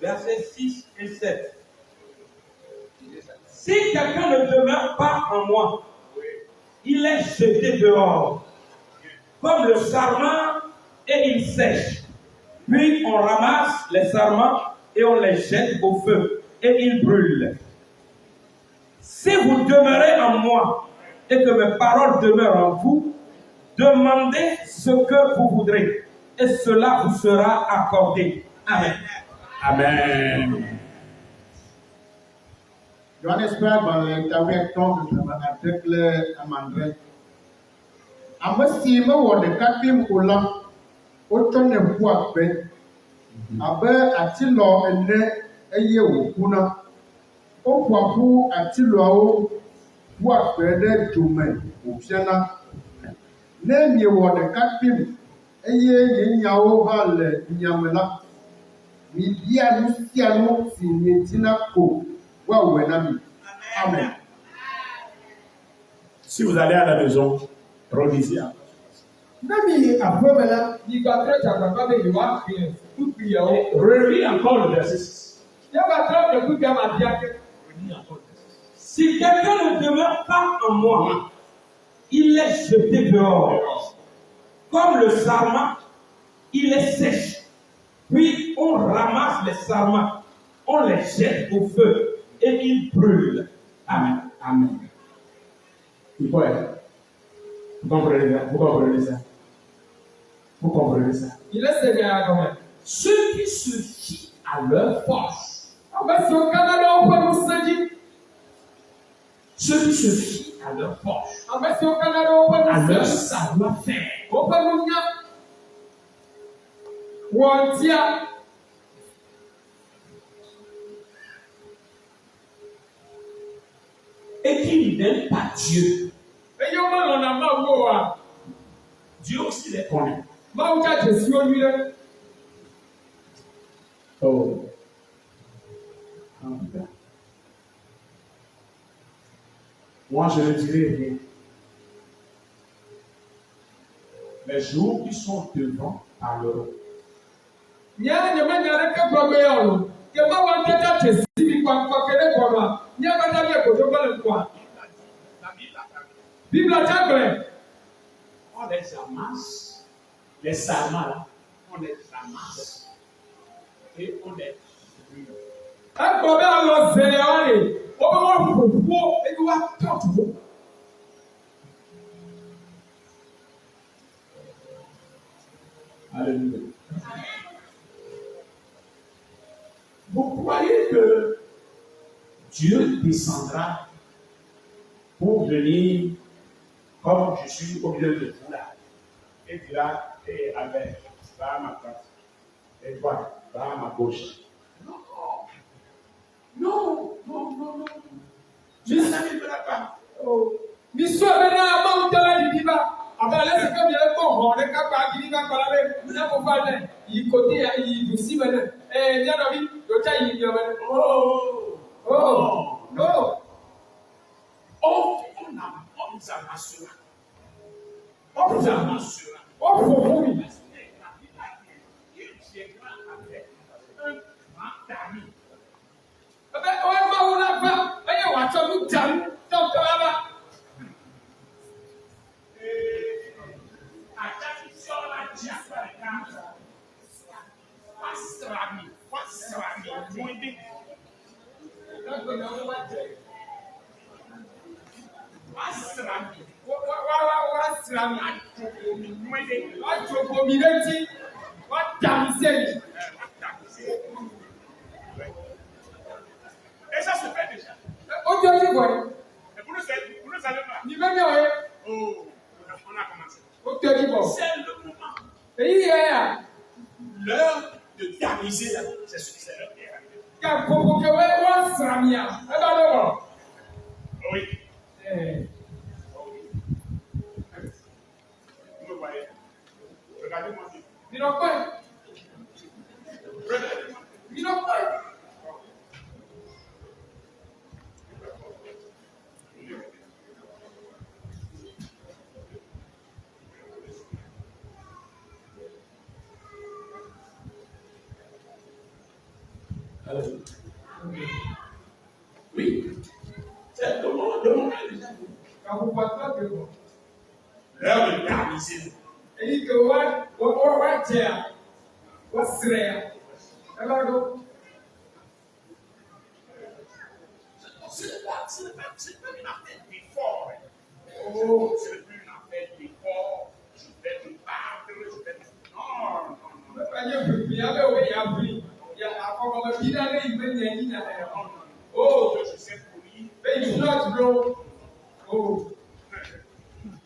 versets 6 et 7. Si quelqu'un ne demeure pas en moi, il est jeté dehors, comme le sarment, et il sèche. Puis on ramasse les sarments et on les jette au feu, et ils brûlent. Si vous demeurez en moi, et que mes paroles demeurent en vous, demandez ce que vous voudrez, et cela vous sera accordé. Amen. Amen. Johannes Bergman tawɛ tɔn adek le amandre. Ame si mewɔ ɖekakpuim o la, wotsɔ ne ƒu akpe abe atilɔ ene eye wòkuna. Woƒoa ƒu atilɔawo ƒu akpe ɖe dzome wòfiana. Ne miewɔ ɖekakpuim eye nye nyawo hã le miame la, mibia nu sia nu si miedina ko. Amen. Si vous allez à la maison, relisez. Relis encore le verset 6. Si quelqu'un ne demeure pas en moi, il est jeté dehors. Comme le sarment, il est sèche. Puis on ramasse les sarments, on les jette au feu. Et il brûle. Amen. Amen. Vous comprenez ça? Vous comprenez ça? Vous comprenez ça? Ceux qui se fient à leur force. Ceux qui se fient à leur force. À leur savoir-faire. Wọ́n ti a. Et qui n'aime pas Dieu, Eye ọmọ lọ́nà máa wò wá. Dieu aussi les connaît. Máa ń jáde sí orí rẹ̀. Oh. Moi, je ne dirai rien. Les jours qui sont devant parleront. Nyɛ nyɛmɛ nyɛ ɖe gbɔ be yɔ lo. Yɛmɛ wɔn tata te si mi kpakpa ke ɖe gɔma. Nyɛ kata bi ekoto kple le ŋkua. Bibla tsa gblẽ. On les amasse, les sarmas là, on les amasse et on les brûle. Ekplɔ be alɔ zɛlɛwa le. Wobe wɔn ƒoƒo eye wa tɔtu. Alléluia. Vous croyez que Dieu descendra pour venir comme je suis au milieu de vous là et dira, hé Albert, va à ma droite, et toi, va à ma gauche. Non, non, non, non, non. Je ne n'arrivera pas. Miso ebe na ama ntala di diba. Aba ale sika mi le kɔ hɔn ɖe kaka di diba kpala be ne ko fa ne yi kote ya yi dusi me ne. Mia nɔ bi do tsa yi mi me ne. Oh, No. on nous amassera. On nous amassera. O ƒoƒu mi. Ebe o ma wo la va eye w'atsɔ nu dza tɔtɔ la va. Wa sira mi. Wa jogo mi létí. Wa dà mi sẹ́yìn. Et ça se fait déjà. O jẹ́ ojú bọ̀ Et vous ne savez pas. ni. Ní bẹ́ẹ̀ ni ọ̀rẹ́. Oh, on a commencé. O tẹ́jú bọ̀. C'est le moment. Èyí yẹ ya. L'heure de tamiser, c'est l'heure qui est arrivée. Ka koko ke wa sira mi ya. E b'a dɔn bɔ. Oui. Vous me voyez. Regardez-moi bien. Minɔkɔɛ. Regardez-moi. Minɔkɔɛ. Oui. C'est le moment est déjà venu. Ka koko atɔ ke bɔ. L'heure de tamiser. Èyí ke wa jẹ ya. Wa sira ya. E b'a dɔn. Ce n'est pas une affaire d'effort. Oh. Ce n'est plus une affaire d'effort. Je vais me battre, je vais me... Non, non, non. Anye pipi abe o ya biri. Ya akɔkɔmɛ bi na ne yi bɛ nyɛ yi na ɛ. Non, non. Oh. Je sais pour lui, But you not know. Oh.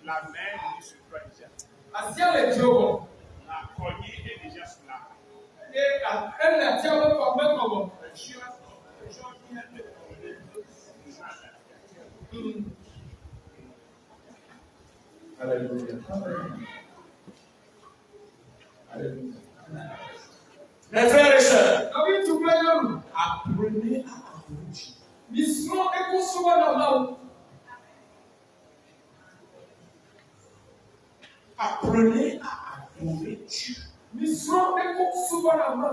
la main est sur toi déjà. Asia le tio. La cognée est déjà sur la main. Et elle la tio ko me ko. Alléluia. Alléluia. Mes frères et sœurs, Abi tu playon. apprenez à adorer Dieu. Misro e ko so na na. Apprenez à adorer Dieu. Misro e ko so na na.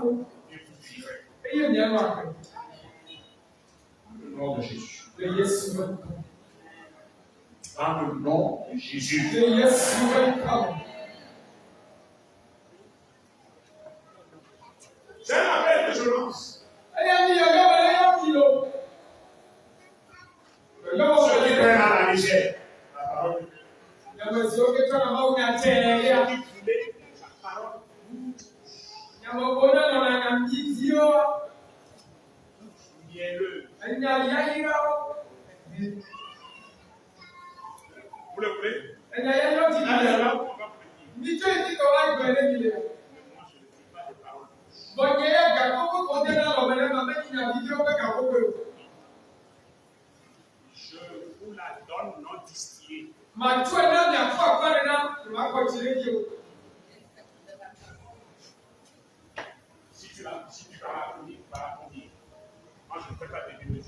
Et vous vivrez. E ye nya ma. Dans le nom de Jésus. Le Yesu. Dans le nom de Jésus. Le Yesu welcome. C'est un appel que je lance. E ya ni ya ga le ya kilo. Ceux qui prennent à la légère la parole de Dieu. Ya me so ke tana ma unya che ya. Ceux qui voulaient la parole Ya mo bona na na mbizio. mielleux. Anya ya ira. Vous le voulez? Anya ya no ti Allez, na. là, on va vous le dire. Mi jo ti ko wa gbe le mi le. Moi, je ne dis pas de parole. vous la donne non distillée. Si tu vas la conduire, moi je ne peux pas te dire.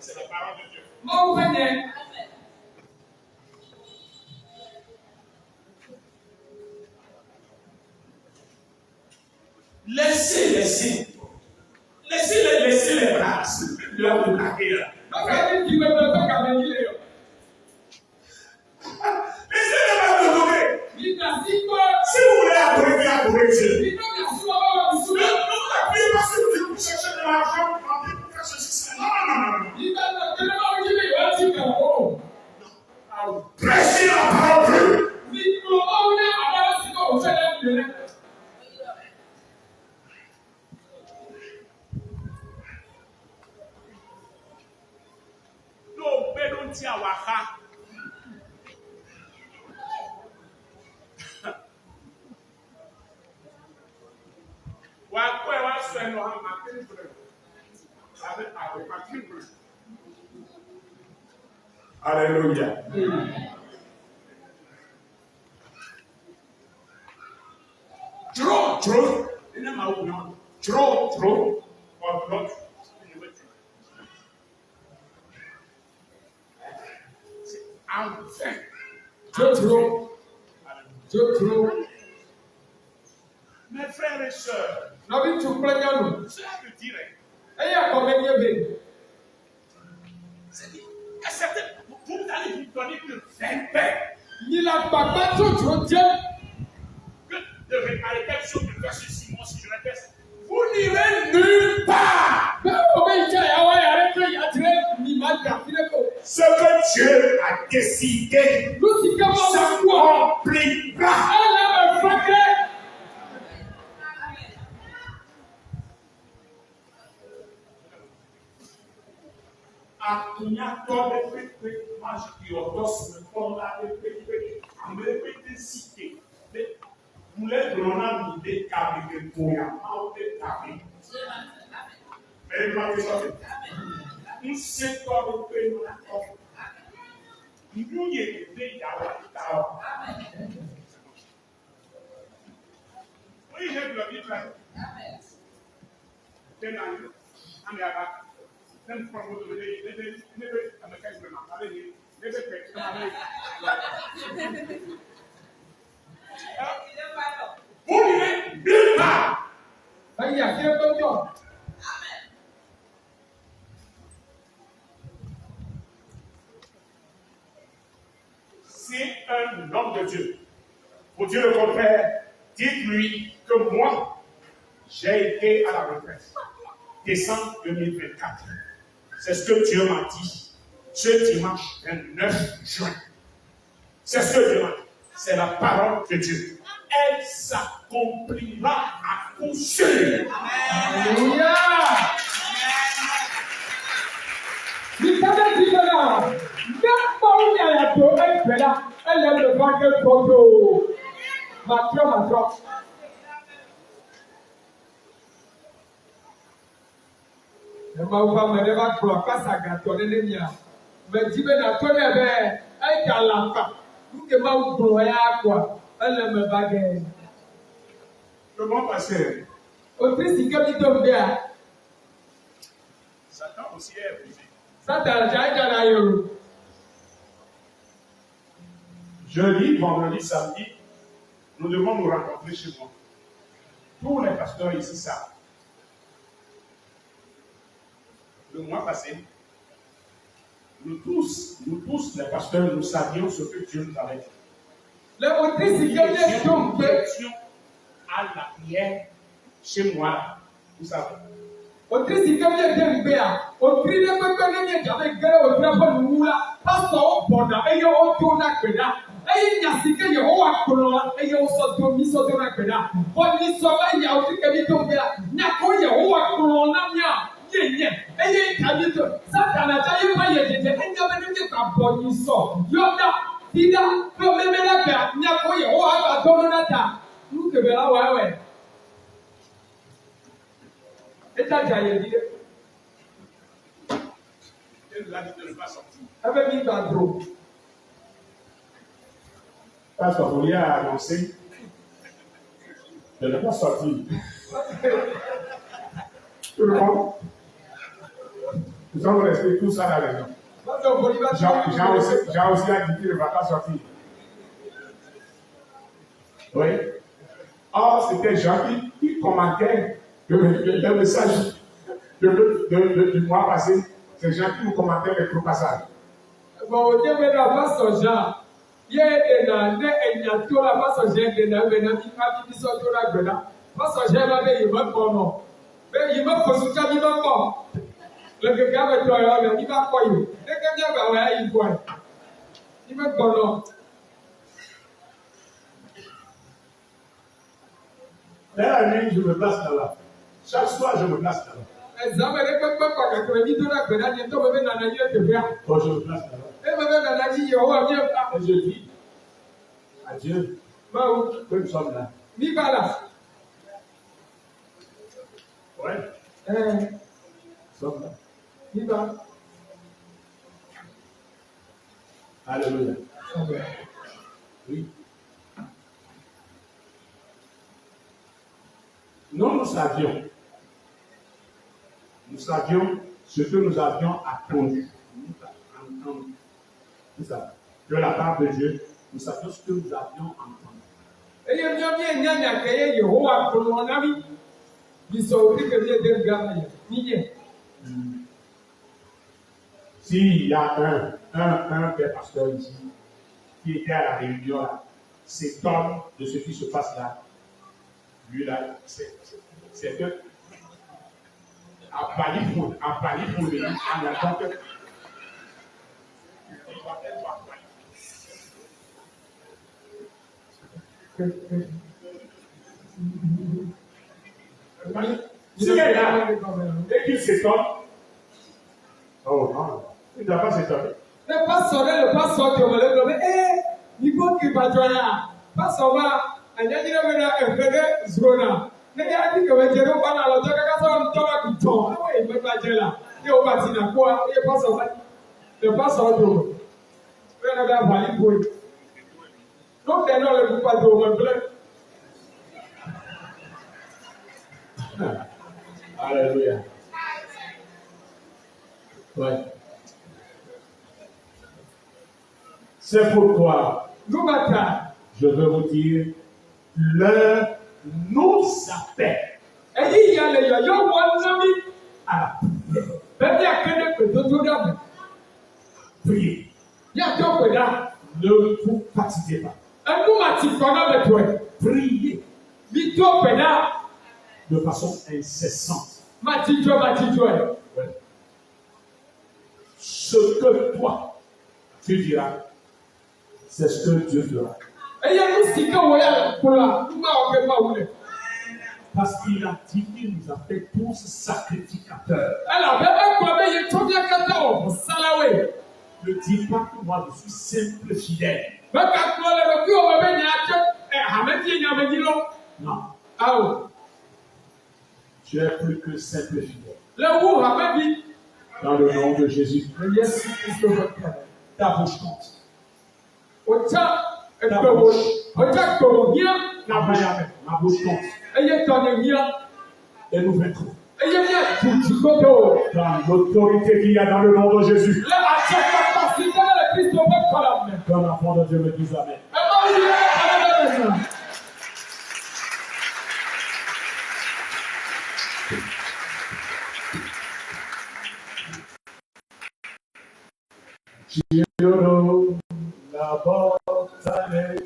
C'est la parole de Dieu. Laissez les bras leur blaguer là. Laissez les bras de donner. Si vous voulez adorer Dieu. Ne t'appuyez pas sur Dieu pour chercher de l'argent, pour rentrer pour faire ceci. Non. Prêchez la parole. Alléluia. Trop. Mes frères et sœurs, je dirais, vous allez vous donner que 20 paix. Que de réparer quelque chose de verset 6 mois si je répète. Vous n'irez nulle part. Ce que Dieu a décidé s'accomplira. C'est un homme de Dieu. Pour dire le contraire, dites-lui que moi, j'ai été à la retraite. Décembre 2024. C'est ce que Dieu m'a dit ce dimanche 29 juin. C'est ce que Dieu m'a dit. C'est la parole de Dieu. Elle s'accomplira à coup sûr. Alléluia. Le bon pasteur. Satan aussi est brisé. Jeudi, vendredi, samedi, nous devons nous rencontrer chez moi. Tous les pasteurs ici savent. Le mois passé, nous tous, les pasteurs, nous savions ce que Dieu nous avait dit. Nous étions à la prière chez moi, vous savez. Et t'as déjà dit. Elle l'a dit de ne pas sortir. Avec lui dans trop. Parce qu'on voulait annoncer de ne pas sortir. Tout le monde. Nous allons rester tous à la maison. Jean aussi a dit qu'il ne va pas sortir. Oui. Or, c'était Jean qui commentait le message du mois passé. C'est Jean qui nous commentait les gros passages. Bon, au début de la pasteur Jean, il y a des gens la pasteur Jean qui est là. Pasteur Jean va dire, il va pas non. Mais il va pas se faire, il va pas. Le gars va toi là, il va pas y. Dès que il va ouais, il va. Il va pas non. La nuit, je me place là-bas. Chaque soir, je me place là-bas. Oh, je me place là-bas. Et je dis à Dieu que nous sommes là. Ouais. Nous sommes là. Alléluia. Oui. Nous savions ce que nous avions attendu. C'est ça. De la part de Dieu, nous savions ce que nous avions entendu. S'il y a un des pasteurs ici qui était à la réunion là, s'étonne de ce qui se passe là, lui là, c'est que à Bali pour lui, en attendant que s'il est là et qu'il s'étonne, oh non, il ne doit pas s'étonner. Le pasteur qui me l'a dit, il faut qu'il va joindre. Pasteur va, il y a dit que je vais Zona. Il y a dit que je vais dire, on va dans le temps que ça va tout le temps. Il va pas dire là. Il va pas dire quoi. Il va pas le pasteur de il va aller pour lui. Donc, il y a le groupe de mon bleu. Alléluia. Ouais. C'est pourquoi je veux vous dire, l'heure nous appelle à la prière. Ne vous fatiguez pas. Priez de façon incessante. Ouais. Ce que toi, tu diras, c'est ce que Dieu fera. Parce qu'il a dit qu'il nous a fait tous sacrificateurs. Ne dis pas que moi je suis simple fidèle. Non. Tu es plus que simple fidèle. Dans le nom de Jésus. Ta bouche compte. Ma bouche compte. Et nous vaincrons. Dans l'autorité qu'il y a dans le nom de Jésus. Quand l'enfant de Dieu me dit Amen. Giro la bottane,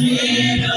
Gino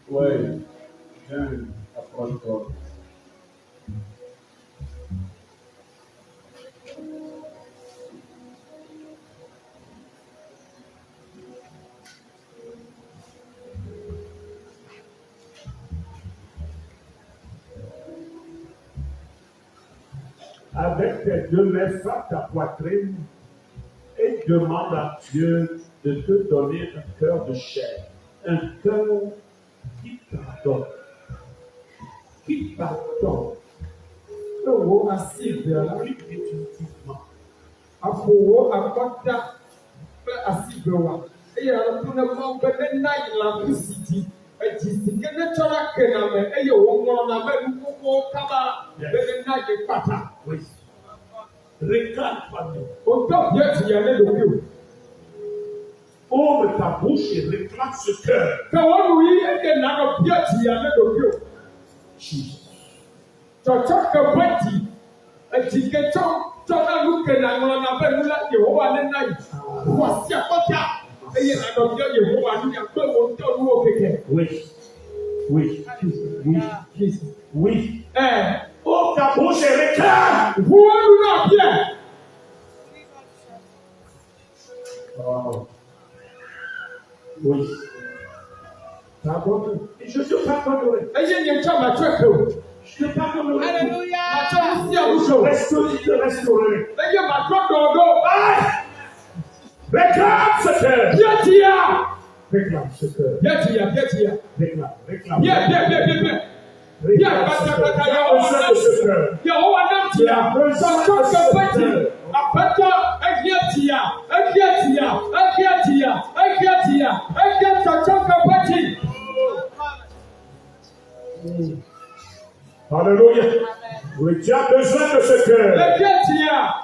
Ouais, viens, approche-toi. Avec tes deux mains, frappe ta poitrine et demande à Dieu de te donner un cœur de chair, un cœur qui pardonne. Qui pardonne. Wo asi bela, Oui, définitivement. afowo akɔda kple asi bewa. Eye alɔtɔnɛ mawu be ne na yi la kusi dzi. Edzi si ke ne tsɔ la ke na me eye woŋlɔ na me nuƒoƒo kaba be ne na yi kpata. Oui. Réclame pardon. Wotɔ bia ti ya ne ɖokui o. Ouvre ta bouche et réclame ce cœur. Ke wɔnu yi eye nanɔ bia ti ya ne ɖokui o. Jesus. Tsɔtsɔ ke ƒe dzi, edzi ke tsɔ na nu ke na ŋlɔ na be nu la Yehowa ne na yi. Wɔ si akɔta eye nanɔ bia Yehowa nu ya gbe wo ŋutɔ nu wo keke. Oui. Oui. Oui. Jesus. Oui. Eh. Oh, ta bouche est réclame. Who do not hear? Oh. Oui. Pardonne. Je te pardonnerai. Eye nye ncha ma chwe ko. Je te pardonnerai. Ma chwe si Je abuso. te restaurerai. Eye ma chwe dodo. Aïe! Réclame ce cœur. Yetia. Réclame ce cœur. Yetia. Réclame. Réclame. Ye. Réclame ce cœur. Tu as besoin de ce cœur. Yehowa nam Tu tia. as besoin de ce Sokopeti. cœur. Apata ekiatia. Sokopeti. Alléluia. Oui, tu as besoin de ce cœur. Ekiatia.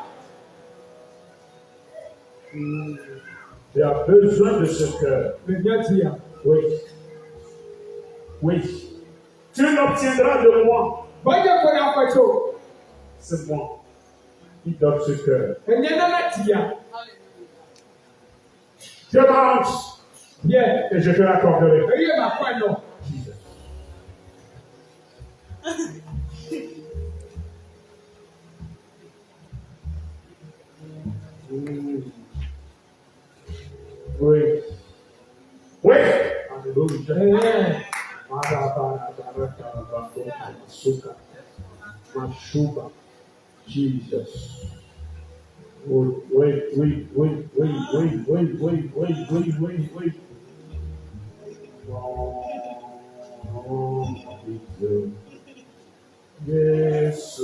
Tu as besoin de ce cœur. Ekiatia. Oui. Oui. Tu l'obtiendras de moi. Baje ko ya kwacho. C'est moi qui donne ce cœur. Enye na tia. Demande Yeah. et je te l'accorderai. Eye ma kwa no. Oui. Oui. Alléluia. Eh. Jesus. Wait. Yes,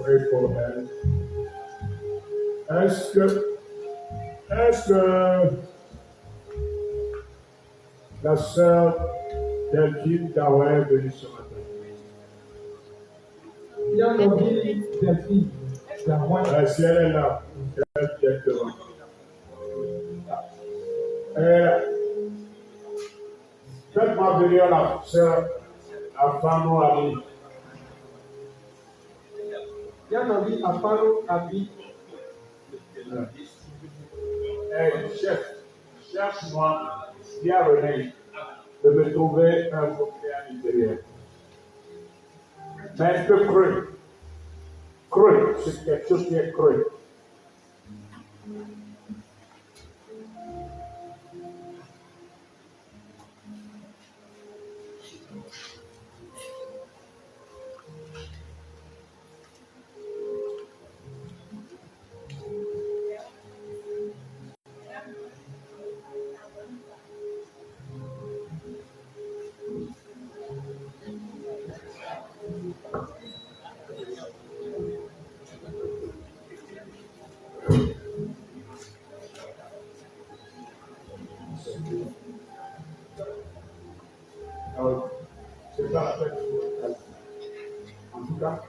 Pray for her. Est-ce que la sœur Delphine Dawa est venue ce matin? Si elle est là, elle vient devant. Faites-moi venir la sœur Afano Ali. Chef, cherche-moi, dis à René de me trouver un coquet à l'intérieur. Mais un peu creux. Creux, c'est quelque chose qui est creux. C'est pas la peine. En tout cas,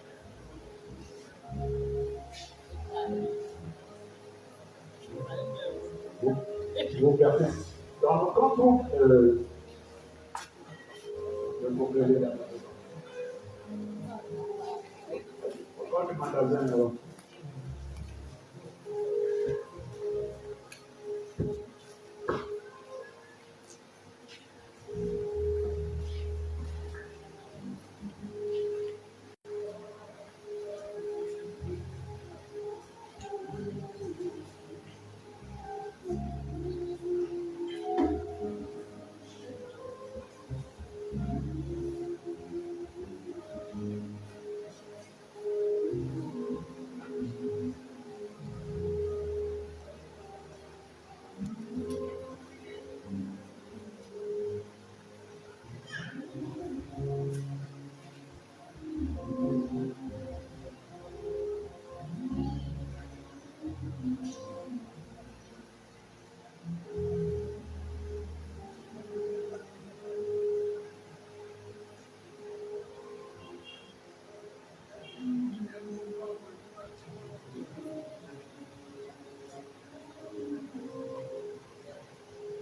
vous perdez. Donc, quand on le compléter la quand le magasin là,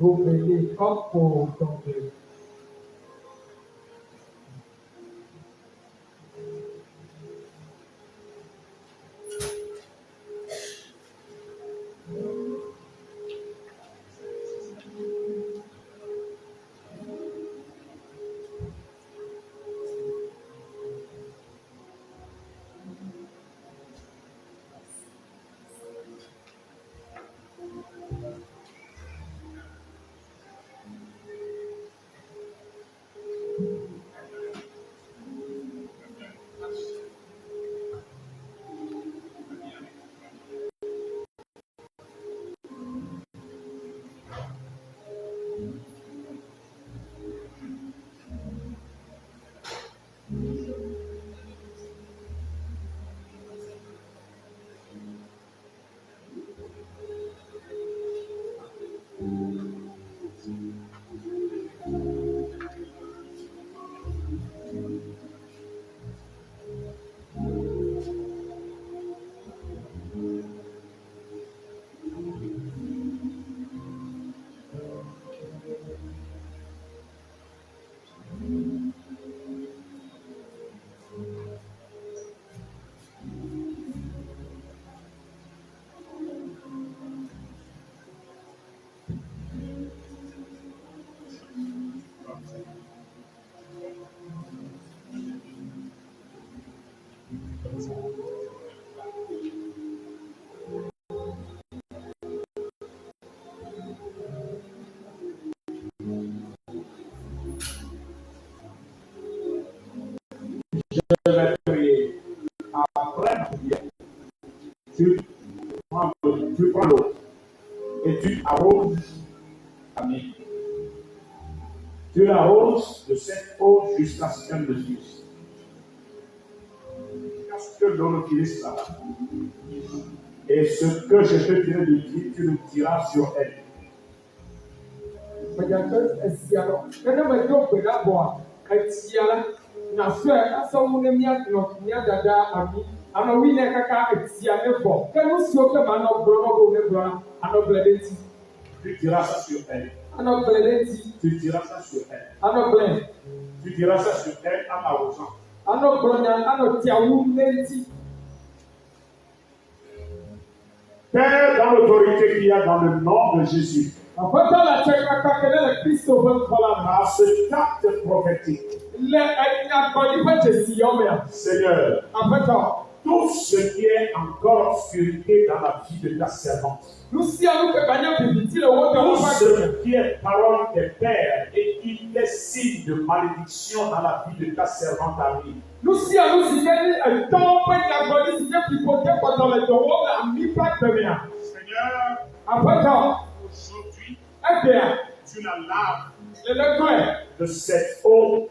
Vous venez comme pour tomber. Je vais prier. Après la prière, tu prends l'eau et tu arroses. Amen. Tu l'arroses de cette eau jusqu'à ce qu'elle ne finisse. Jusqu'à ce que l'eau ne finisse là. Et ce que je te dirai de dire, tu le diras sur elle. Tu diras ça sur elle. Tu diras ça sur elle. Tu diras ça sur elle en arrosant. Père, dans l'autorité qu'il y a dans le nom de Jésus, par cet acte prophétique, Seigneur, tout ce qui est encore obscurité dans la vie de ta servante, tout ce qui est parole des pères et qui est signe de malédiction dans la vie de ta servante Annie, Seigneur, aujourd'hui, tu la laves de cette eau